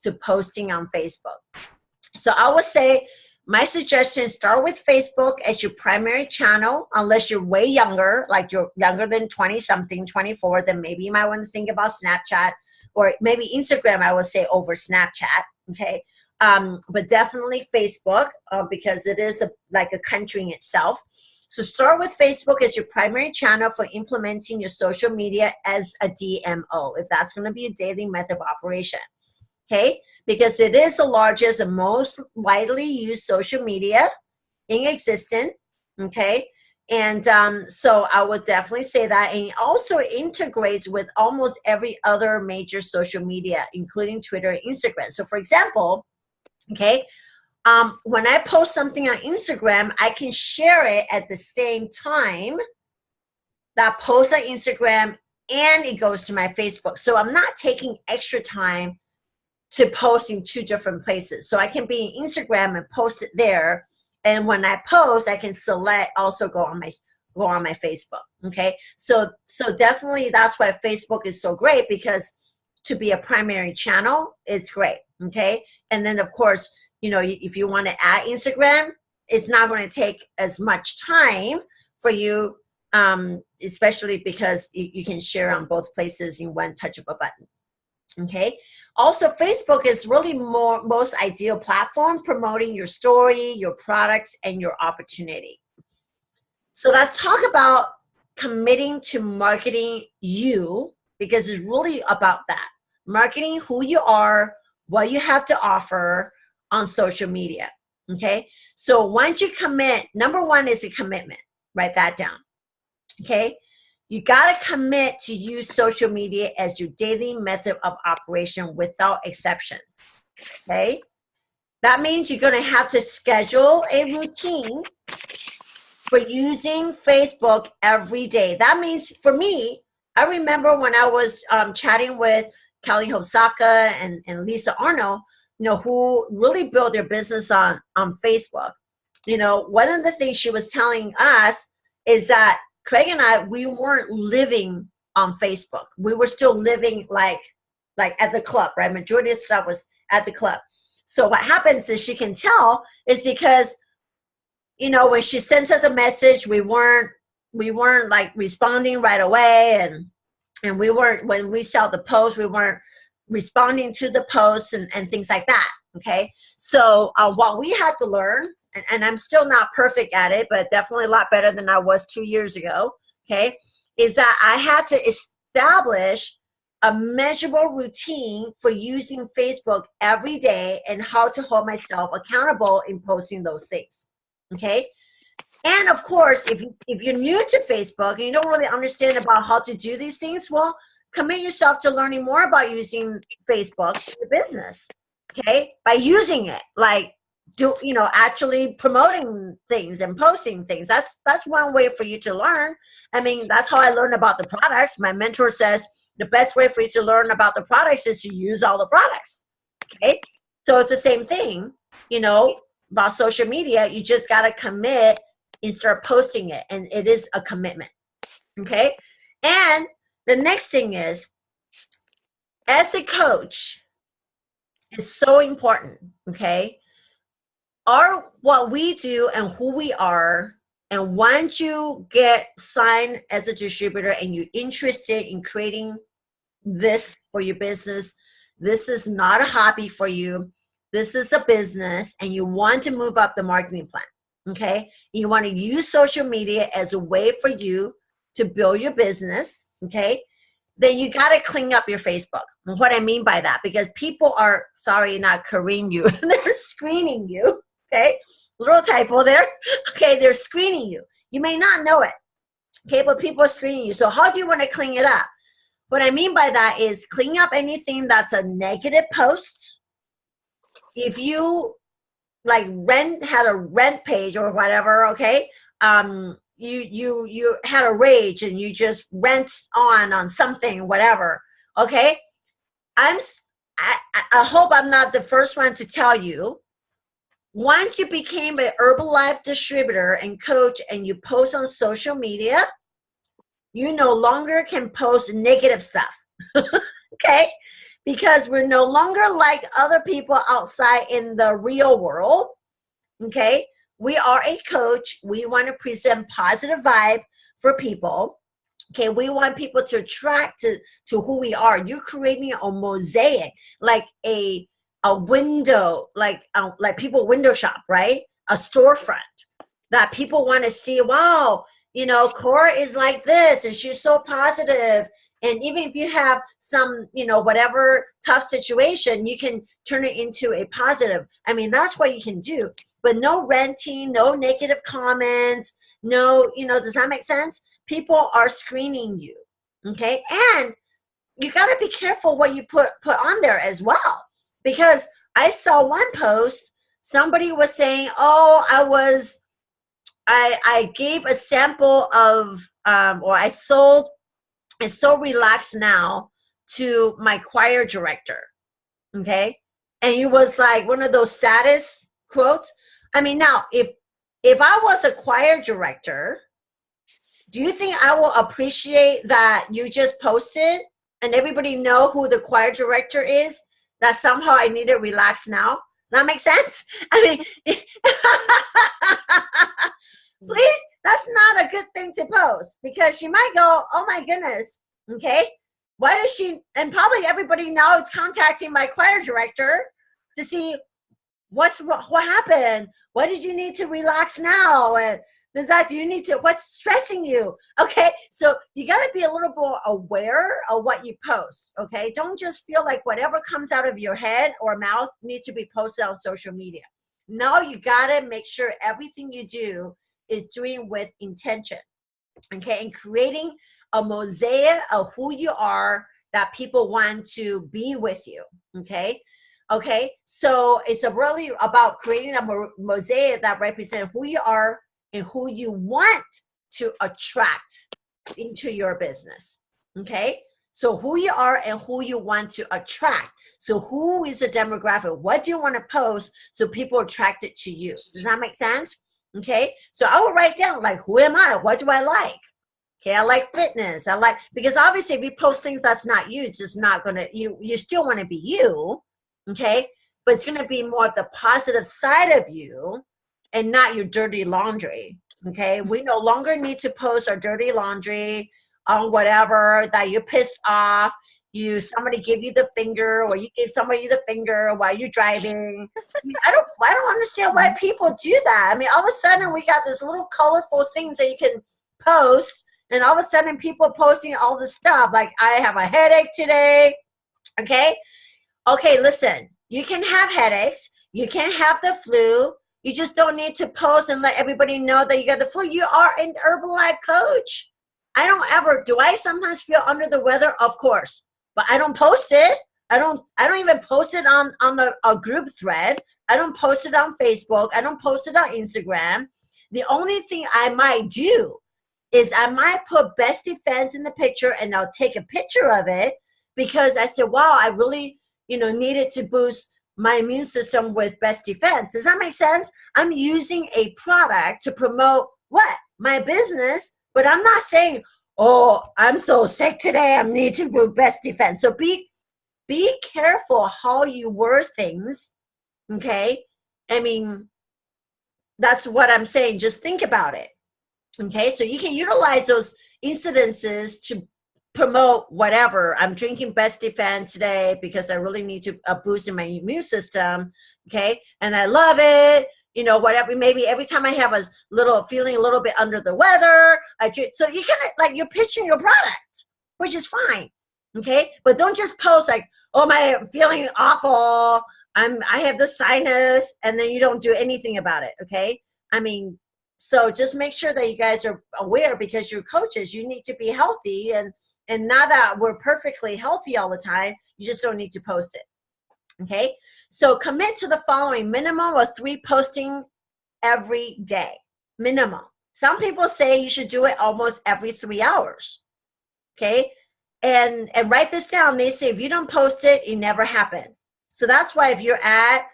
to posting on Facebook. So I would say my suggestion is start with Facebook as your primary channel, unless you're way younger, like you're younger than 20 something, 24, then maybe you might want to think about Snapchat, or maybe Instagram, I would say, over Snapchat. Okay. But definitely Facebook, because it is like a country in itself. So start with Facebook as your primary channel for implementing your social media as a DMO, if that's going to be a daily method of operation. Okay, because it is the largest and most widely used social media in existence. Okay, and so I would definitely say that. And it also integrates with almost every other major social media, including Twitter and Instagram. So for example, okay, when I post something on Instagram, I can share it at the same time that post on Instagram, and it goes to my Facebook. So I'm not taking extra time to post in two different places. So I can be in Instagram and post it there. And when I post, I can select also go on my Facebook. Okay. So definitely that's why Facebook is so great, because to be a primary channel, it's great. Okay. And then of course, you know, if you want to add Instagram, it's not going to take as much time for you, especially because you can share on both places in one touch of a button. Okay. Also, Facebook is really most ideal platform promoting your story, your products, and your opportunity. So let's talk about committing to marketing you, because it's really about that. Marketing who you are, what you have to offer on social media. Okay. So once you commit, number one is a commitment. Write that down. Okay. You got to commit to use social media as your daily method of operation without exceptions. Okay. That means you're going to have to schedule a routine for using Facebook every day. That means for me, I remember when I was chatting with Kelly Hosaka and Lisa Arnold, you know, who really built their business on Facebook. You know, one of the things she was telling us is that Craig and I, we weren't living on Facebook. We were still living like at the club, right? Majority of stuff was at the club. So what happens is she can tell is because, you know, when she sends us a message, we weren't like responding right away, and we weren't, when we saw the post, we weren't responding to the posts and things like that. Okay. So what we had to learn, and I'm still not perfect at it, but definitely a lot better than I was 2 years ago, okay, is that I had to establish a measurable routine for using Facebook every day and how to hold myself accountable in posting those things, okay? And of course, if you're new to Facebook and you don't really understand about how to do these things, well, commit yourself to learning more about using Facebook for your business, okay, by using it, like, actually promoting things and posting things. That's one way for you to learn. I mean, that's how I learned about the products. My mentor says the best way for you to learn about the products is to use all the products. Okay. So it's the same thing, you know, about social media. You just got to commit and start posting it. And it is a commitment. Okay. And the next thing is, as a coach, it's so important. Okay. What we do and who we are, and once you get signed as a distributor and you're interested in creating this for your business, this is not a hobby for you. This is a business, and you want to move up the marketing plan, okay? You want to use social media as a way for you to build your business, okay? Then you got to clean up your Facebook. And what I mean by that, because people are, sorry, not careening you, they're screening you. Okay, little typo there. Okay, they're screening you. You may not know it. Okay, but people are screening you. So how do you want to clean it up? What I mean by that is clean up anything that's a negative post. If you like had a rent page or whatever, okay, you had a rage and you just rent on something, whatever. Okay, I hope I'm not the first one to tell you. Once you became an Herbalife distributor and coach and you post on social media, you no longer can post negative stuff, okay? Because we're no longer like other people outside in the real world, okay? We are a coach. We want to present positive vibe for people, okay? We want people to attract to who we are. You're creating a mosaic, like a window, like people window shop, right? A storefront. that people want to see, wow, you know, Cora is like this and she's so positive. And even if you have some, you know, whatever tough situation, you can turn it into a positive. I mean, that's what you can do. But no ranting, no negative comments, no, you know, does that make sense? People are screening you, okay? And you got to be careful what you put on there as well. Because I saw one post, somebody was saying, oh, I gave a sample of, or I sold, it's so relaxed now to my choir director, okay? And it was like one of those status quotes. I mean, now, if I was a choir director, do you think I will appreciate that you just posted and everybody know who the choir director is, that somehow I need to relax now? That makes sense? I mean, please, that's not a good thing to post, because she might go, oh my goodness, okay, why does she, and probably everybody now is contacting my choir director to see what happened, what did you need to relax now, and do you need to, what's stressing you? Okay, so you got to be a little more aware of what you post, okay? Don't just feel like whatever comes out of your head or mouth needs to be posted on social media. No, you got to make sure everything you do is doing with intention, okay, and creating a mosaic of who you are that people want to be with you, okay? Okay, so it's really about creating a mosaic that represents who you are and who you want to attract into your business, okay? So who you are and who you want to attract. So who is the demographic? What do you want to post so people are attracted to you? Does that make sense? Okay, so I will write down, like, who am I? What do I like? Okay, I like fitness. I like, because obviously if you post things that's not you, it's just not gonna, you still want to be you, okay? But it's gonna be more of the positive side of you and not your dirty laundry, okay? We no longer need to post our dirty laundry on whatever that you're pissed off. Somebody give you the finger, or you give somebody the finger while you're driving. I don't understand why people do that. I mean, all of a sudden we got this little colorful things that you can post, and all of a sudden people are posting all this stuff like, I have a headache today. Okay, listen, you can have headaches, you can have the flu, you just don't need to post and let everybody know that you got the flu. You are an Herbalife coach. Do I sometimes feel under the weather? Of course. But I don't post it. I don't even post it on a group thread. I don't post it on Facebook. I don't post it on Instagram. The only thing I might do is I might put best defense in the picture, and I'll take a picture of it because I said, wow, I really, needed to boost my immune system with best defense. Does that make sense? I'm using a product to promote what? My business, but I'm not saying, oh, I'm so sick today, I need to do best defense. So be careful how you word things, okay? I mean, that's what I'm saying. Just think about it, okay? So you can utilize those incidences to promote whatever. I'm drinking best defense today because I really need to boost in my immune system, okay? And I love it. Whatever, maybe every time I have feeling a little bit under the weather, so you kind of you're pitching your product, which is fine, okay? But don't just post like, oh, I'm feeling awful, I have the sinus, and then you don't do anything about it, okay? I mean, so just make sure that you guys are aware, because you're coaches, you need to be healthy, and now that we're perfectly healthy all the time, you just don't need to post it. Okay, so commit to the following: minimum of 3 posting every day. Minimum. Some people say you should do it almost every 3 hours. Okay, and write this down. They say if you don't post it, it never happened. So that's why if you're at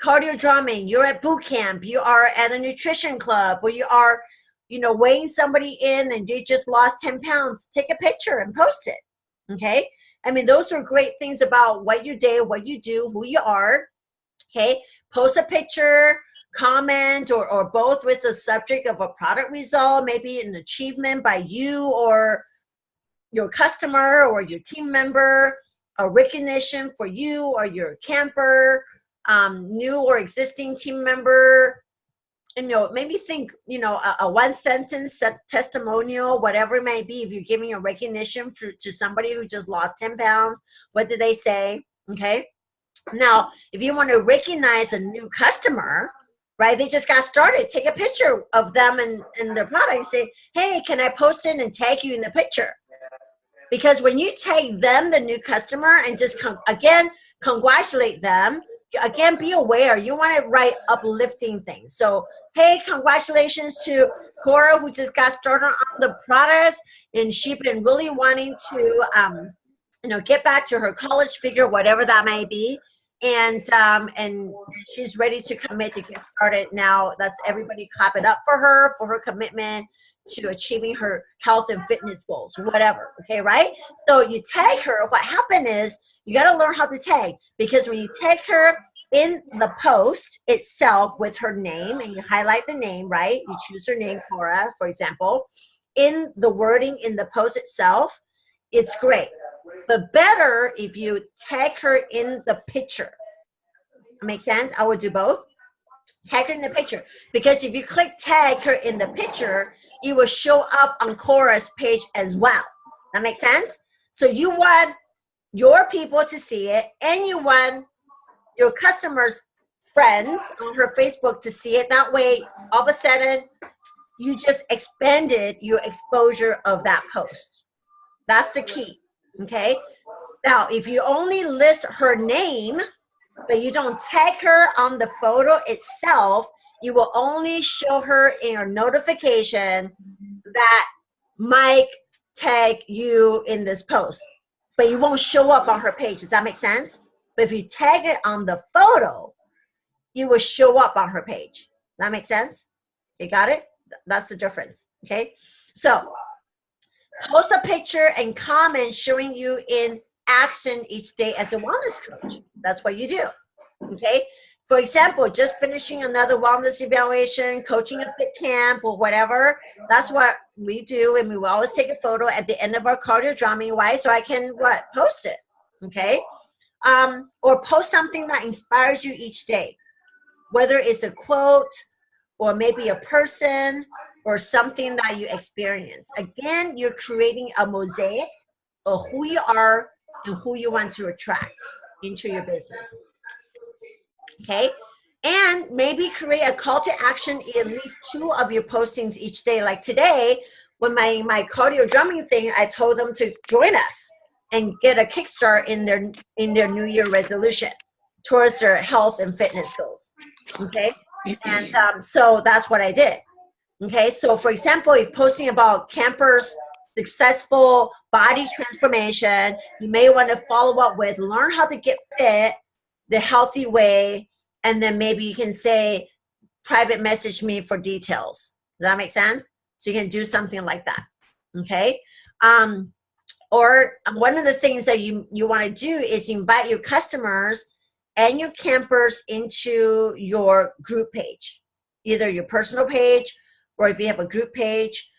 cardio drumming, you're at boot camp, you are at a nutrition club, or you are, weighing somebody in and you just lost 10 pounds, take a picture and post it. Okay. I mean, those are great things about what you do, what you do, who you are, okay? Post a picture, comment, or both with the subject of a product result, maybe an achievement by you or your customer or your team member, a recognition for you or your camper, new or existing team member, maybe think, a one sentence testimonial, whatever it may be. If you're giving a recognition to somebody who just lost 10 pounds, what did they say? Okay. Now, if you want to recognize a new customer, right, they just got started, take a picture of them and their product and say, hey, can I post it and tag you in the picture? Because when you tag them, the new customer, and just congratulate them, again, be aware. You want to write uplifting things. So, hey, congratulations to Cora, who just got started on the products, and she's been really wanting to, get back to her college figure, whatever that may be. And she's ready to commit to get started now. Let's everybody clap it up for her commitment to achieving her health and fitness goals, whatever. Okay, right? So you tag her. What happened is you got to learn how to tag, because when you tag her in the post itself with her name, and you highlight the name, right? You choose her name, Cora, for example. In the wording in the post itself, it's great. But better if you tag her in the picture. Make sense? I would do both. Tag her in the picture. Because if you click tag her in the picture, it will show up on Cora's page as well. That makes sense? So you want your people to see it, and you want your customers' friends on her Facebook to see it. That way, all of a sudden, you just expanded your exposure of that post. That's the key. Okay. Now, if you only list her name, but you don't tag her on the photo itself, you will only show her in your notification that Mike tagged you in this post, but you won't show up on her page. Does that make sense? But if you tag it on the photo, you will show up on her page. That makes sense? You got it? That's the difference. Okay. So post a picture and comment showing you in action each day as a wellness coach. That's what you do. Okay. For example, just finishing another wellness evaluation, coaching a fit camp, or whatever. That's what we do. And we will always take a photo at the end of our cardio drumming. Why? So I can post it. Okay. Or post something that inspires you each day, whether it's a quote or maybe a person or something that you experience. Again, you're creating a mosaic of who you are and who you want to attract into your business. Okay? And maybe create a call to action in at least 2 of your postings each day. Like today, when my cardio drumming thing, I told them to join us and get a kickstart in their New Year resolution towards their health and fitness goals. Okay? And so that's what I did. Okay, so for example, if posting about campers' successful body transformation, you may want to follow up with learn how to get fit the healthy way, and then maybe you can say private message me for details. Does that make sense? So you can do something like that. Okay, or one of the things that you want to do is invite your customers and your campers into your group page, either your personal page, or if you have a group page,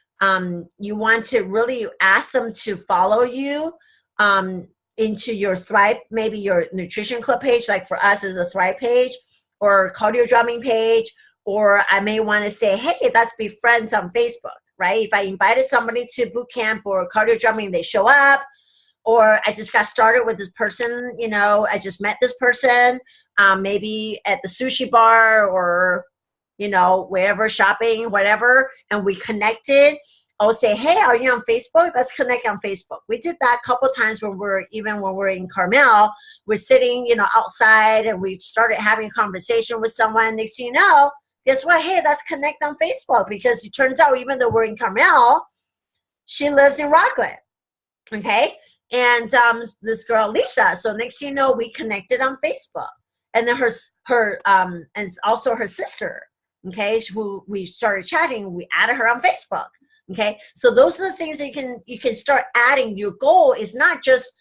you want to really ask them to follow you into your Thrive, maybe your Nutrition Club page, like for us is a Thrive page, or cardio drumming page, or I may want to say, hey, let's be friends on Facebook, right? If I invited somebody to boot camp or cardio drumming, they show up, or I just got started with this person, I just met this person, maybe at the sushi bar or wherever, shopping, whatever, and we connected. I'll say, hey, are you on Facebook? Let's connect on Facebook. We did that a couple of times when we're in Carmel. We're sitting, outside, and we started having a conversation with someone. Next thing you know, guess what? Hey, let's connect on Facebook, because it turns out even though we're in Carmel, she lives in Rockland. Okay, and this girl Lisa. So next thing you know, we connected on Facebook, and then her and also her sister. Okay, who we started chatting, we added her on Facebook. Okay, so those are the things that you can start adding. Your goal is not just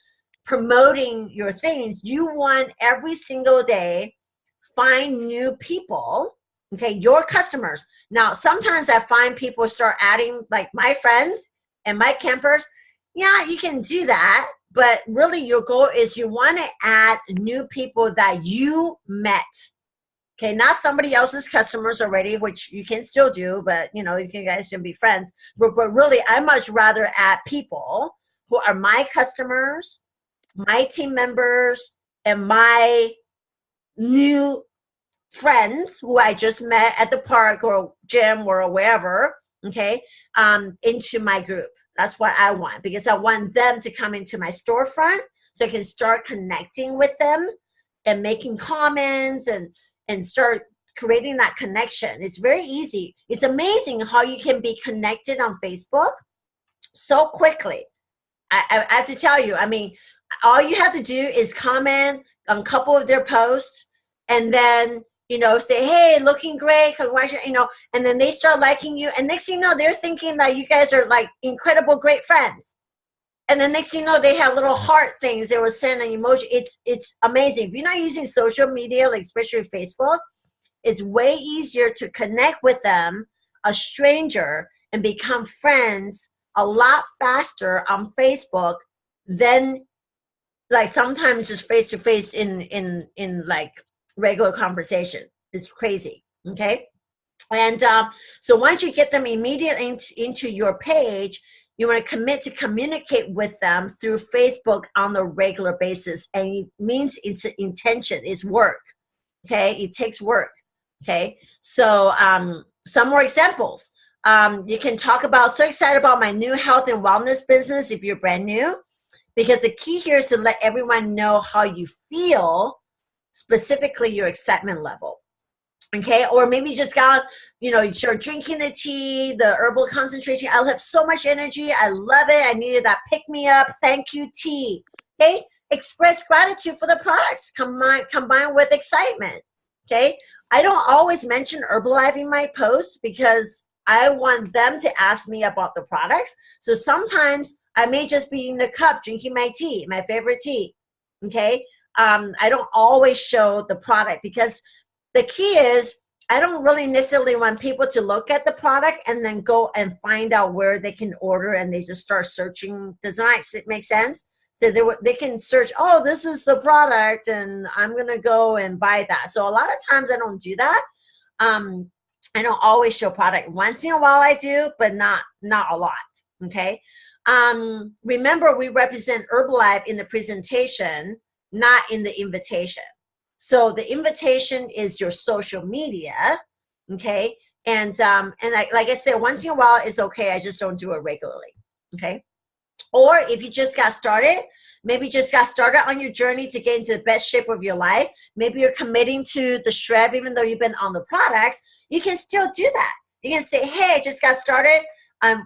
promoting your things. You want every single day find new people. Okay, your customers. Now, sometimes I find people start adding, like my friends and my campers. Yeah, you can do that, but really your goal is you want to add new people that you met. Okay, not somebody else's customers already, which you can still do, but you know, you guys can be friends. But really, I much rather add people who are my customers, my team members, and my new friends who I just met at the park or gym or wherever, okay, into my group. That's what I want, because I want them to come into my storefront so I can start connecting with them and making comments and start creating that connection. It's very easy. It's amazing how you can be connected on Facebook so quickly. I have to tell you, I mean, all you have to do is comment on a couple of their posts and then, you know, say, hey, looking great, congratulations, you know, and then they start liking you. And next thing you know, they're thinking that you guys are like incredible, great friends. And then next thing you know, they have little heart things they will send an emoji. It's amazing. If you're not using social media, like especially Facebook, it's way easier to connect with them, a stranger, and become friends a lot faster on Facebook than like sometimes just face to face in like regular conversation. It's crazy. Okay. And so once you get them immediately into your page, you want to commit to communicate with them through Facebook on a regular basis. And it means it's intention, it's work. Okay. It takes work. Okay. So some more examples. You can talk about, so excited about my new health and wellness business if you're brand new, because the key here is to let everyone know how you feel, specifically your excitement level. Okay, or maybe just got, you know, you start drinking the tea, the herbal concentration. I have so much energy. I love it. I needed that pick me up. Thank you, tea. Okay, express gratitude for the products combined with excitement. Okay, I don't always mention Herbalife in my posts because I want them to ask me about the products. So sometimes I may just be in the cup drinking my tea, my favorite tea. Okay, I don't always show the product because the key is I don't really necessarily want people to look at the product and then go and find out where they can order and they just start searching. Does not make sense? So they can search, oh, this is the product and I'm going to go and buy that. So a lot of times I don't do that. I don't always show product. Once in a while I do, but not a lot. Okay. Remember, we represent Herbalife in the presentation, not in the invitation. So the invitation is your social media, okay? And like I said, once in a while it's okay. I just don't do it regularly, okay? Or if you just got started, maybe just got started on your journey to get into the best shape of your life. Maybe you're committing to the shred, even though you've been on the products. You can still do that. You can say, hey, I just got started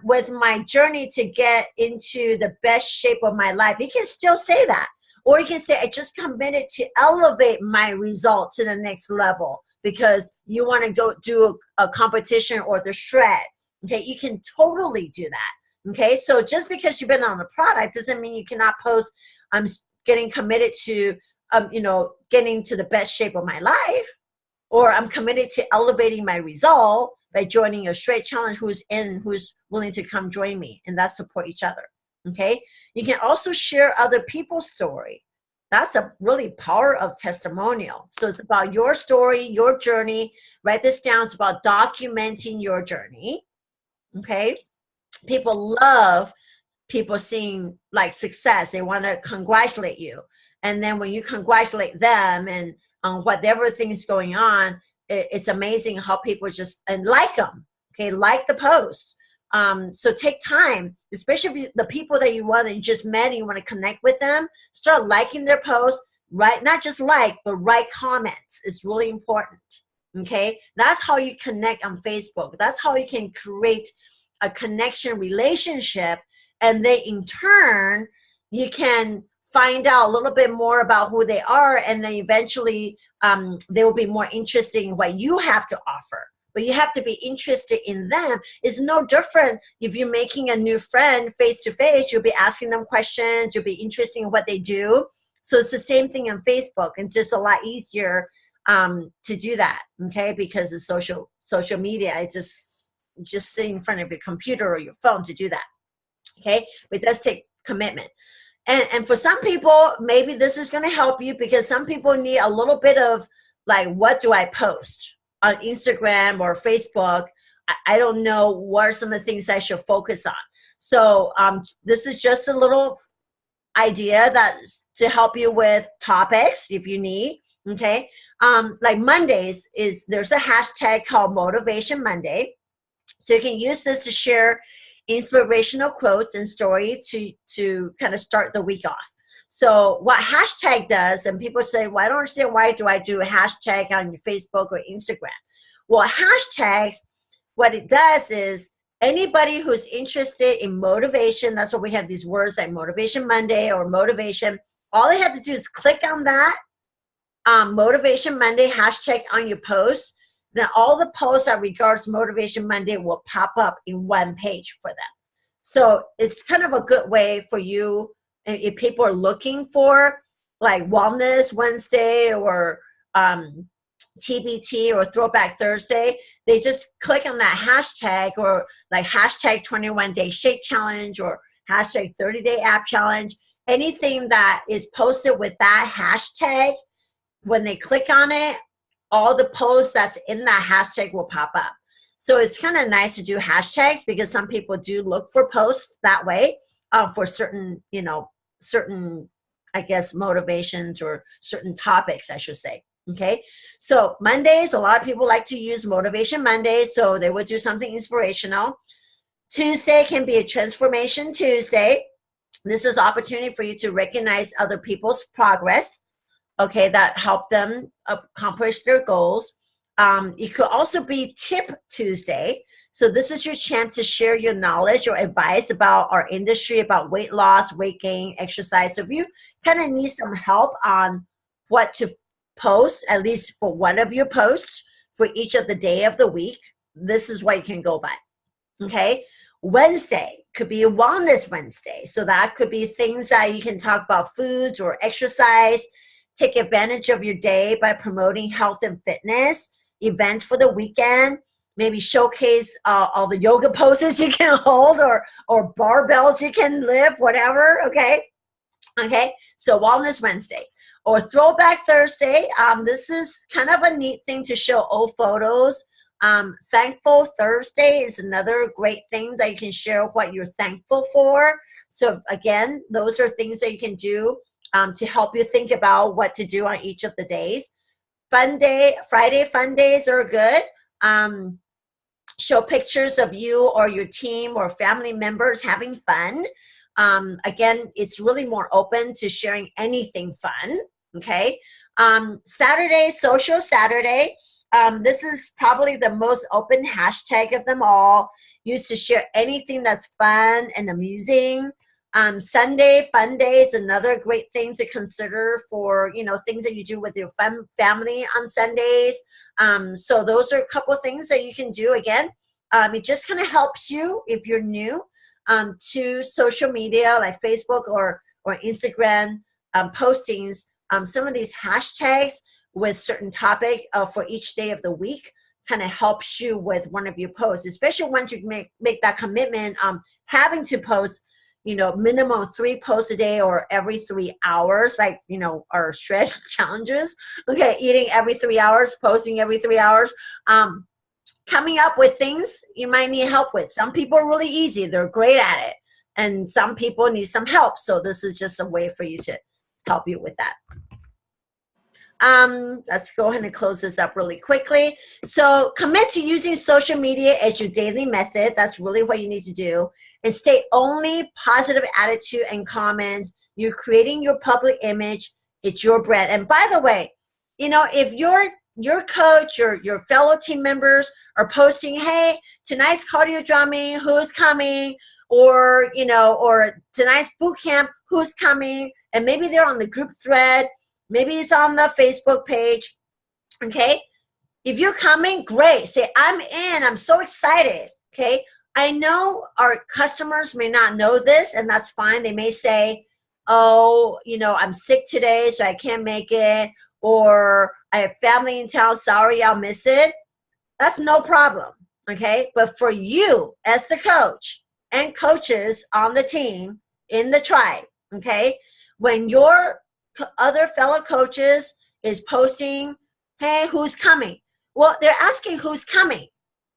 with my journey to get into the best shape of my life. You can still say that. Or you can say, I just committed to elevate my result to the next level because you want to go do a competition or the shred. Okay, you can totally do that. Okay, so just because you've been on the product doesn't mean you cannot post, I'm getting committed to, you know, getting to the best shape of my life, or I'm committed to elevating my result by joining a shred challenge who's willing to come join me, and that's support each other. Okay, you can also share other people's story. That's a really power of testimonial. So it's about your story, your journey. Write this down. It's about documenting your journey. Okay, people love people seeing like success. They want to congratulate you, and then when you congratulate them and on whatever thing is going on, it's amazing how people just and like them. Okay, like the post. So take time, especially if the people that you just met and you want to connect with them, start liking their posts, right? Not just like, but write comments. It's really important. Okay. That's how you connect on Facebook. That's how you can create a connection relationship. And then in turn, you can find out a little bit more about who they are. And then eventually they will be more interested in what you have to offer. But you have to be interested in them. It's no different if you're making a new friend face-to-face. You'll be asking them questions. You'll be interested in what they do. So it's the same thing on Facebook. And just a lot easier to do that, okay? Because of social media, it's just sitting in front of your computer or your phone to do that, okay? But it does take commitment. And for some people, maybe this is going to help you because some people need a little bit of like, what do I post on Instagram or Facebook? I don't know what are some of the things I should focus on. So this is just a little idea that to help you with topics if you need. Okay. Like Mondays there's a hashtag called Motivation Monday. So you can use this to share inspirational quotes and stories to kind of start the week off. So what hashtag does, and people say, well, I don't understand, why do I do a hashtag on your Facebook or Instagram? Well, hashtags, what it does is anybody who's interested in motivation, that's why we have these words like Motivation Monday or motivation, all they have to do is click on that Motivation Monday hashtag on your post. Then all the posts that regards Motivation Monday will pop up in one page for them. So it's kind of a good way for you if people are looking for like Wellness Wednesday or TBT or Throwback Thursday, they just click on that hashtag, or like hashtag 21 Day Shake Challenge or hashtag 30-Day App Challenge. Anything that is posted with that hashtag, when they click on it, all the posts that's in that hashtag will pop up. So it's kind of nice to do hashtags because some people do look for posts that way for certain, certain, I guess, motivations or certain topics, I should say. Okay. So Mondays, a lot of people like to use Motivation Monday. So they would do something inspirational. Tuesday can be a Transformation Tuesday. This is opportunity for you to recognize other people's progress. Okay, that help them accomplish their goals. It could also be Tip Tuesday. So this is your chance to share your knowledge or advice about our industry, about weight loss, weight gain, exercise. So if you kind of need some help on what to post, at least for one of your posts for each of the day of the week, this is what you can go by. Okay. Wednesday could be a Wellness Wednesday. So that could be things that you can talk about, foods or exercise. Take advantage of your day by promoting health and fitness, events for the weekend, maybe showcase all the yoga poses you can hold or barbells you can lift, whatever, okay? Okay, so Wellness Wednesday. Or Throwback Thursday, this is kind of a neat thing to show old photos. Thankful Thursday is another great thing that you can share what you're thankful for. So again, those are things that you can do to help you think about what to do on each of the days. Friday fun days are good. Show pictures of you or your team or family members having fun. Again, it's really more open to sharing anything fun. Okay. Saturday, Social Saturday. This is probably the most open hashtag of them all. Used to share anything that's fun and amusing. Sunday Fun Day is another great thing to consider for, things that you do with your family on Sundays. So those are a couple of things that you can do. Again, it just kind of helps you if you're new to social media like Facebook or Instagram postings. Some of these hashtags with certain topic for each day of the week kind of helps you with one of your posts, especially once you make that commitment having to post minimum 3 posts a day or every 3 hours, like, our shred challenges. Okay, eating every 3 hours, posting every 3 hours. Coming up with things you might need help with. Some people are really easy. They're great at it. And some people need some help. So this is just a way for you to help you with that. Let's go ahead and close this up really quickly. So commit to using social media as your daily method. That's really what you need to do. And stay only positive attitude and comments. You're creating your public image. It's your brand. And by the way, if your coach or your fellow team members are posting, hey, tonight's cardio drumming, who's coming? Or, or tonight's boot camp, who's coming? And maybe they're on the group thread. Maybe it's on the Facebook page. Okay. If you're coming, great. Say, I'm in. I'm so excited. Okay. I know our customers may not know this, and that's fine. They may say, oh, I'm sick today, so I can't make it. Or I have family in town. Sorry, I'll miss it. That's no problem. Okay. But for you as the coach and coaches on the team in the tribe, okay, when your other fellow coaches is posting Hey, who's coming? Well, they're asking who's coming.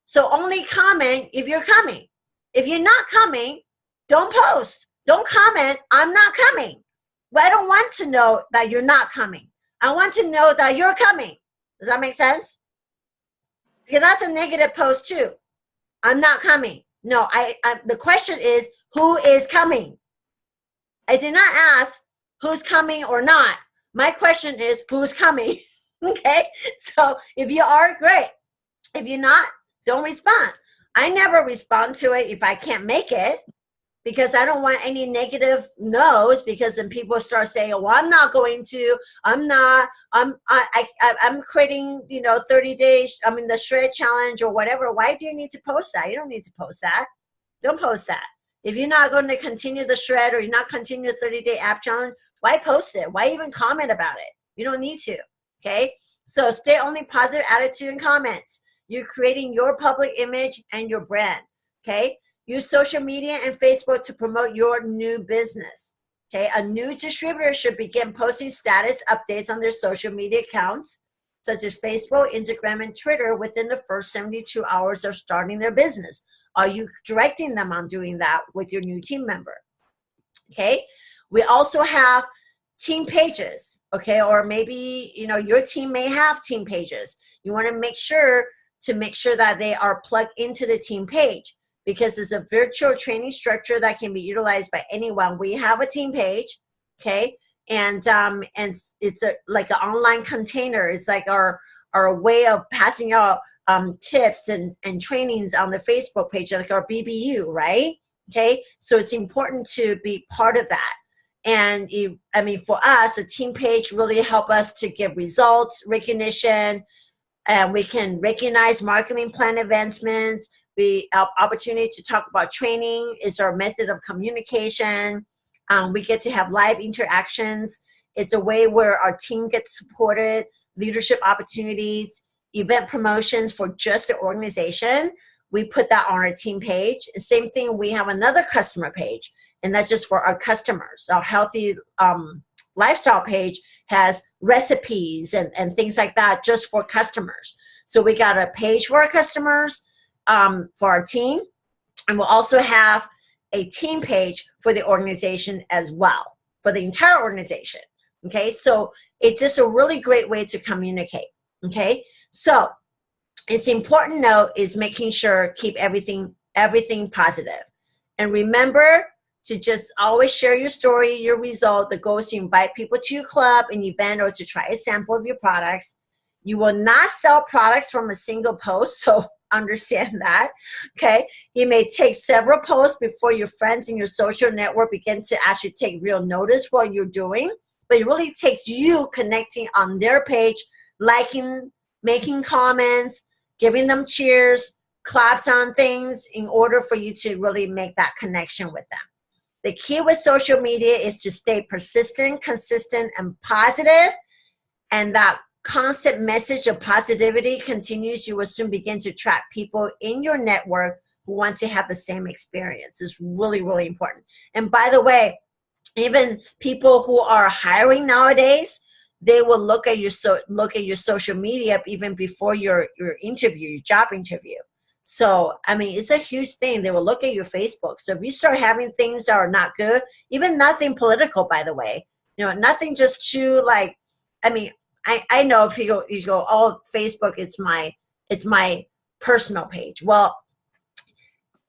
So only comment if you're coming. If you're not coming, don't post. Don't comment, I'm not coming. But I don't want to know that you're not coming. I want to know that you're coming. Does that make sense? Because that's a negative post too. I'm not coming. No, the question is, who is coming? I did not ask who's coming or not. My question is, who's coming? Okay, so if you are, great. If you're not, don't respond. I never respond to it if I can't make it, because I don't want any negative no's, because then people start saying, oh, well, I'm not going to, I'm creating, 30 days, the shred challenge or whatever. Why do you need to post that? You don't need to post that. Don't post that. If you're not going to continue the shred, or you're not continue the 30-day app challenge, why post it? Why even comment about it? You don't need to, okay? So stay only positive attitude and comments. You're creating your public image and your brand, okay? Use social media and Facebook to promote your new business, okay? A new distributor should begin posting status updates on their social media accounts, such as Facebook, Instagram, and Twitter within the first 72 hours of starting their business. Are you directing them on doing that with your new team member? Okay. We also have team pages, okay? Or maybe, your team may have team pages. You want to make sure that they are plugged into the team page, because it's a virtual training structure that can be utilized by anyone. We have a team page, okay? And it's like an online container. It's like our way of passing out tips and trainings on the Facebook page, like our BBU, right? Okay, so it's important to be part of that. And for us, the team page really help us to give results, recognition, and we can recognize marketing plan advancements. We have opportunity to talk about training is our method of communication. We get to have live interactions. It's a way where our team gets supported, leadership opportunities, event promotions for just the organization. We put that on our team page. Same thing, we have another customer page, and that's just for our customers. Our healthy lifestyle page has recipes and things like that just for customers. So we got a page for our customers, for our team, and we'll also have a team page for the organization as well, for the entire organization. Okay, so it's just a really great way to communicate. Okay, so it's important note is making sure keep everything positive, and remember to just always share your story, your result. The goal is to invite people to your club, an event, or to try a sample of your products. You will not sell products from a single post, so understand that. Okay, it may take several posts before your friends in your social network begin to actually take real notice what you're doing, but it really takes you connecting on their page, liking, making comments, giving them cheers, claps on things in order for you to really make that connection with them. The key with social media is to stay persistent, consistent, and positive, and that constant message of positivity continues. You will soon begin to attract people in your network who want to have the same experience. It's really, really important. And by the way, even people who are hiring nowadays, they will look at your social media even before your interview, your job interview. So, it's a huge thing. They will look at your Facebook. So if you start having things that are not good, even nothing political, by the way, nothing just too like, I know if you go, oh, Facebook, it's my personal page. Well,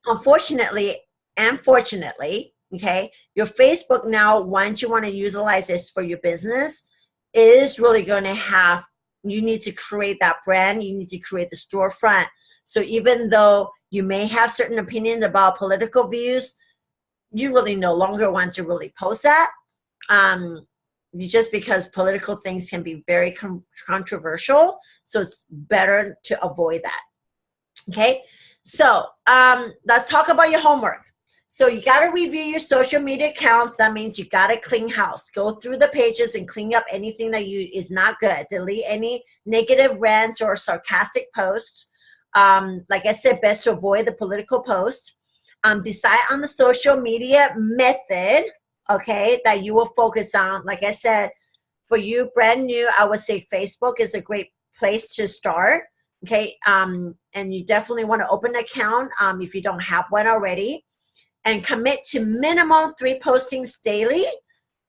unfortunately and fortunately, okay, your Facebook now, once you want to utilize this for your business, is really going to have, you need to create that brand. You need to create the storefront. So even though you may have certain opinions about political views, you really no longer want to really post that. Just because political things can be very controversial. So it's better to avoid that. Okay. So let's talk about your homework. So you got to review your social media accounts. That means you got to clean house. Go through the pages and clean up anything that is not good. Delete any negative rants or sarcastic posts. Like I said, best to avoid the political posts. Decide on the social media method, okay, that you will focus on. Like I said, for you brand new, I would say Facebook is a great place to start. Okay, and you definitely want to open an account if you don't have one already, and commit to minimum 3 postings daily.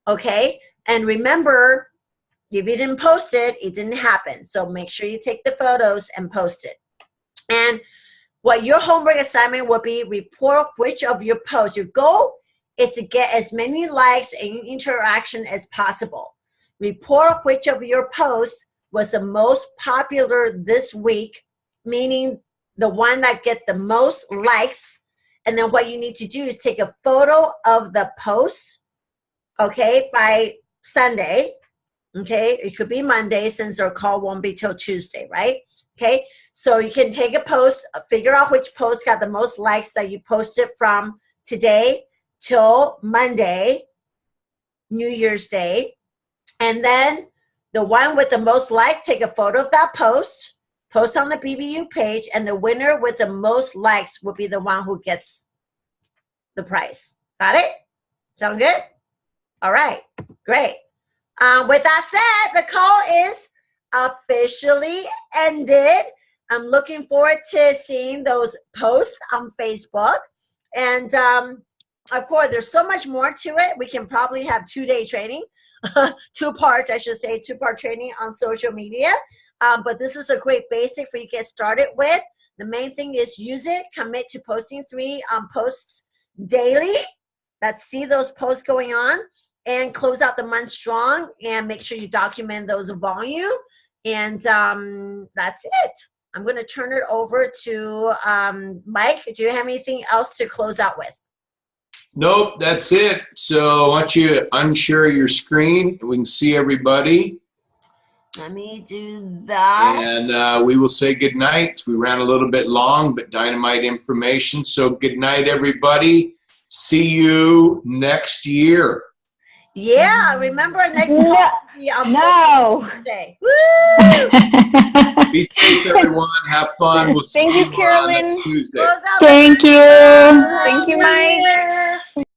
Okay, and remember, if you didn't post it, it didn't happen. So make sure you take the photos and post it. And what your homework assignment will be, report which of your posts. Your goal is to get as many likes and interaction as possible. Report which of your posts was the most popular this week, meaning the one that get the most likes. And then what you need to do is take a photo of the post, okay, by Sunday. Okay, it could be Monday since our call won't be till Tuesday, right? Okay, so you can take a post, figure out which post got the most likes that you posted from today till Monday, New Year's Day. And then the one with the most like, take a photo of that post, post on the BBU page, and the winner with the most likes will be the one who gets the prize. Got it? Sound good? All right, great. With that said, the call is officially ended. I'm looking forward to seeing those posts on Facebook. And of course, there's so much more to it. We can probably have 2-day training, 2 parts, I should say, 2-part training on social media. But this is a great basic for you to get started with. The main thing is use it, commit to posting 3 posts daily. Let's see those posts going on, and close out the month strong, and make sure you document those volume. And that's it. I'm going to turn it over to Mike. Do you have anything else to close out with? Nope, that's it. So I want you to unshare your screen. We can see everybody. Let me do that. And we will say good night. We ran a little bit long, but dynamite information. So good night, everybody. See you next year. Yeah, remember next call will be on Tuesday. Woo! Be safe, everyone. Have fun. We'll see Thank you, you Carolyn. next Tuesday. Thank you. Thank you, Mike.